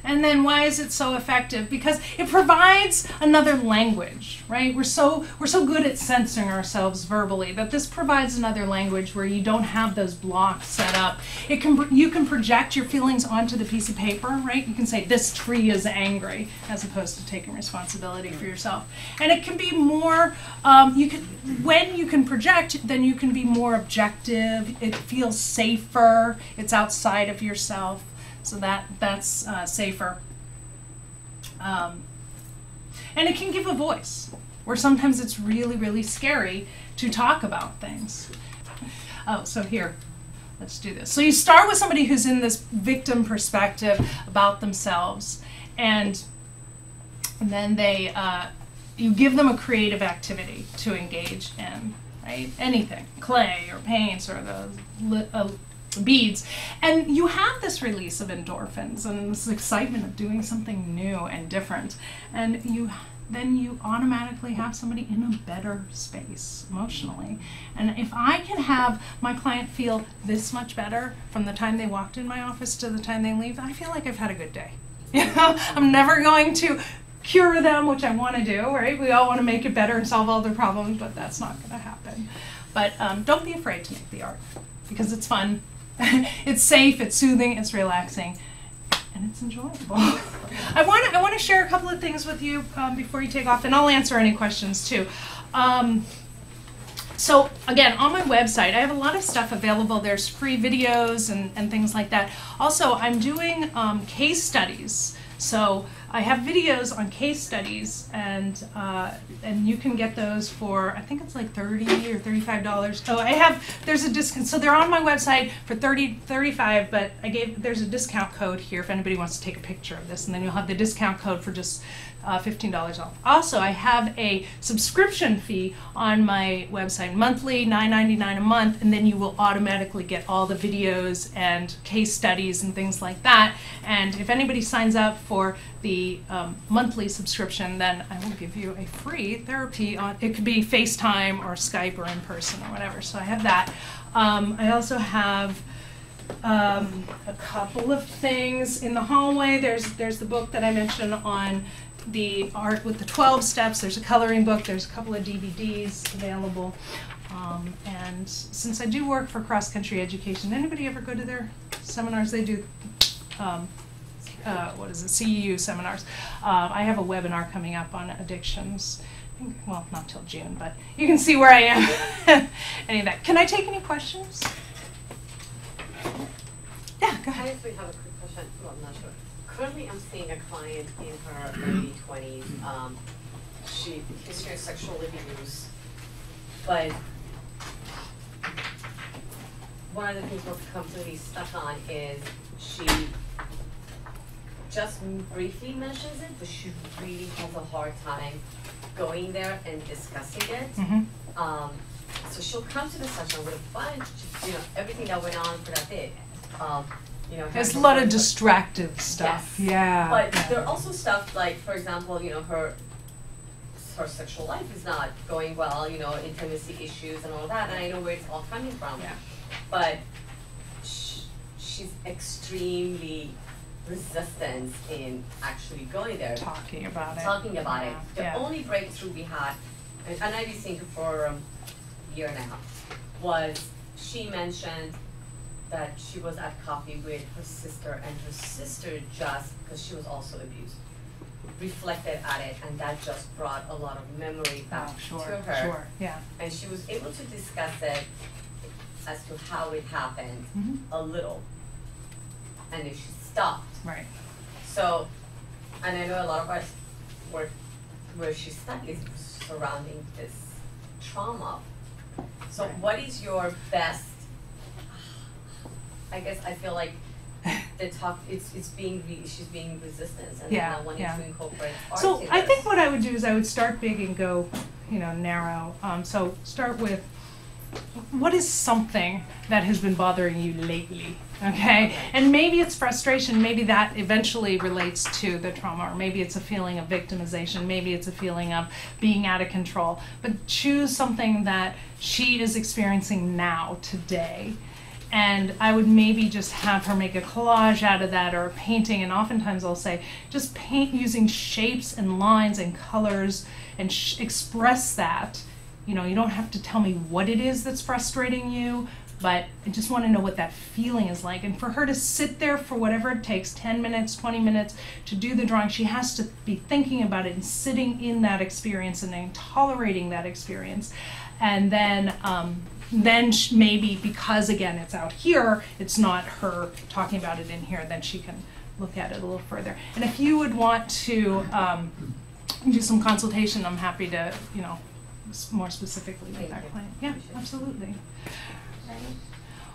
S2: And then why is it so effective? Because it provides another language, right? We're so good at censoring ourselves verbally that this provides another language where you don't have those blocks set up. You can project your feelings onto the piece of paper, right? You can say, this tree is angry, as opposed to taking responsibility for yourself. And it can be more, when you can project, then you can be more objective. It feels safer. It's outside of yourself. So that's safer. And it can give a voice, where sometimes it's really, really scary to talk about things. Oh, so here, let's do this. So you start with somebody who's in this victim perspective about themselves, and then you give them a creative activity to engage in, right? Anything, clay or paints or the beads, and you have this release of endorphins and this excitement of doing something new and different, and then you automatically have somebody in a better space emotionally. And if I can have my client feel this much better from the time they walked in my office to the time they leave, I feel like I've had a good day. You know, I'm never going to cure them, which I want to do, right? We all want to make it better and solve all their problems, but that's not going to happen. But don't be afraid to make the art, because it's fun. It's safe, it's soothing, it's relaxing, and it's enjoyable. I want to share a couple of things with you before you take off, and I'll answer any questions too. So again, on my website, I have a lot of stuff available. There's free videos and things like that. Also, I'm doing case studies. So I have videos on case studies, and you can get those for, I think it's like $30 or $35. Oh, there's a discount. So they're on my website for $35, but there's a discount code here if anybody wants to take a picture of this, and then you'll have the discount code for just $15 off. Also, I have a subscription fee on my website, monthly, $9.99 a month, and then you will automatically get all the videos and case studies and things like that. And if anybody signs up for the monthly subscription, then I will give you a free therapy on, it could be FaceTime or Skype or in person or whatever. So I have that. I also have a couple of things in the hallway. There's the book that I mentioned on the art with the 12 steps. There's a coloring book. There's a couple of DVDs available. And since I do work for cross-country education, anybody ever go to their seminars? They do, CEU seminars. I have a webinar coming up on addictions. Well, not till June, but you can see where I am. Any of that. Can I take any questions? Yeah, go ahead.
S14: I actually have a quick question. Well, I'm not sure. Currently, I'm seeing a client in her early 20s. She experienced sexual abuse, but one of the things we're completely stuck on is she just briefly mentions it, but she really has a hard time going there and discussing it.
S2: Mm-hmm.
S14: So she'll come to the session with a bunch, everything that went on for that day.
S2: There's a lot of distractive stuff.
S14: Yes.
S2: Yeah.
S14: But
S2: yeah.
S14: there are also stuff like, for example, her sexual life is not going well, intimacy issues and all that, and I know where it's all coming from.
S2: Yeah.
S14: But she's extremely resistant in actually going there.
S2: Talking about it.
S14: The only breakthrough we had, and I've been seeing her for a year now, was she mentioned that she was at coffee with her sister, and her sister just, because she was also abused, reflected at it, and that just brought a lot of memory back to her.
S2: Sure, yeah.
S14: And she was able to discuss it as to how it happened a little, and if she stopped.
S2: Right.
S14: So, and I know a lot of us where she's stuck is surrounding this trauma. So what is your best, I guess I feel like the talk, she's being resistant and not wanting to incorporate art.
S2: So I think what I would do is I would start big and go, narrow. So start with, what is something that has been bothering you lately? Okay, and maybe it's frustration, maybe that eventually relates to the trauma, or maybe it's a feeling of victimization, maybe it's a feeling of being out of control. But choose something that she is experiencing now, today, And I would maybe just have her make a collage out of that or a painting, and oftentimes I'll say, just paint using shapes and lines and colors and express that. You know, you don't have to tell me what it is that's frustrating you, but I just want to know what that feeling is like. And for her to sit there for whatever it takes, 10 minutes, 20 minutes, to do the drawing, she has to be thinking about it and sitting in that experience and then tolerating that experience. And then maybe, because again it's out here, it's not her talking about it in here, then she can look at it a little further. And if you would want to do some consultation, I'm happy to, you know, more specifically with that client. Yeah, absolutely.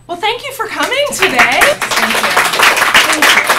S2: Well, thank you for coming today. Thank you.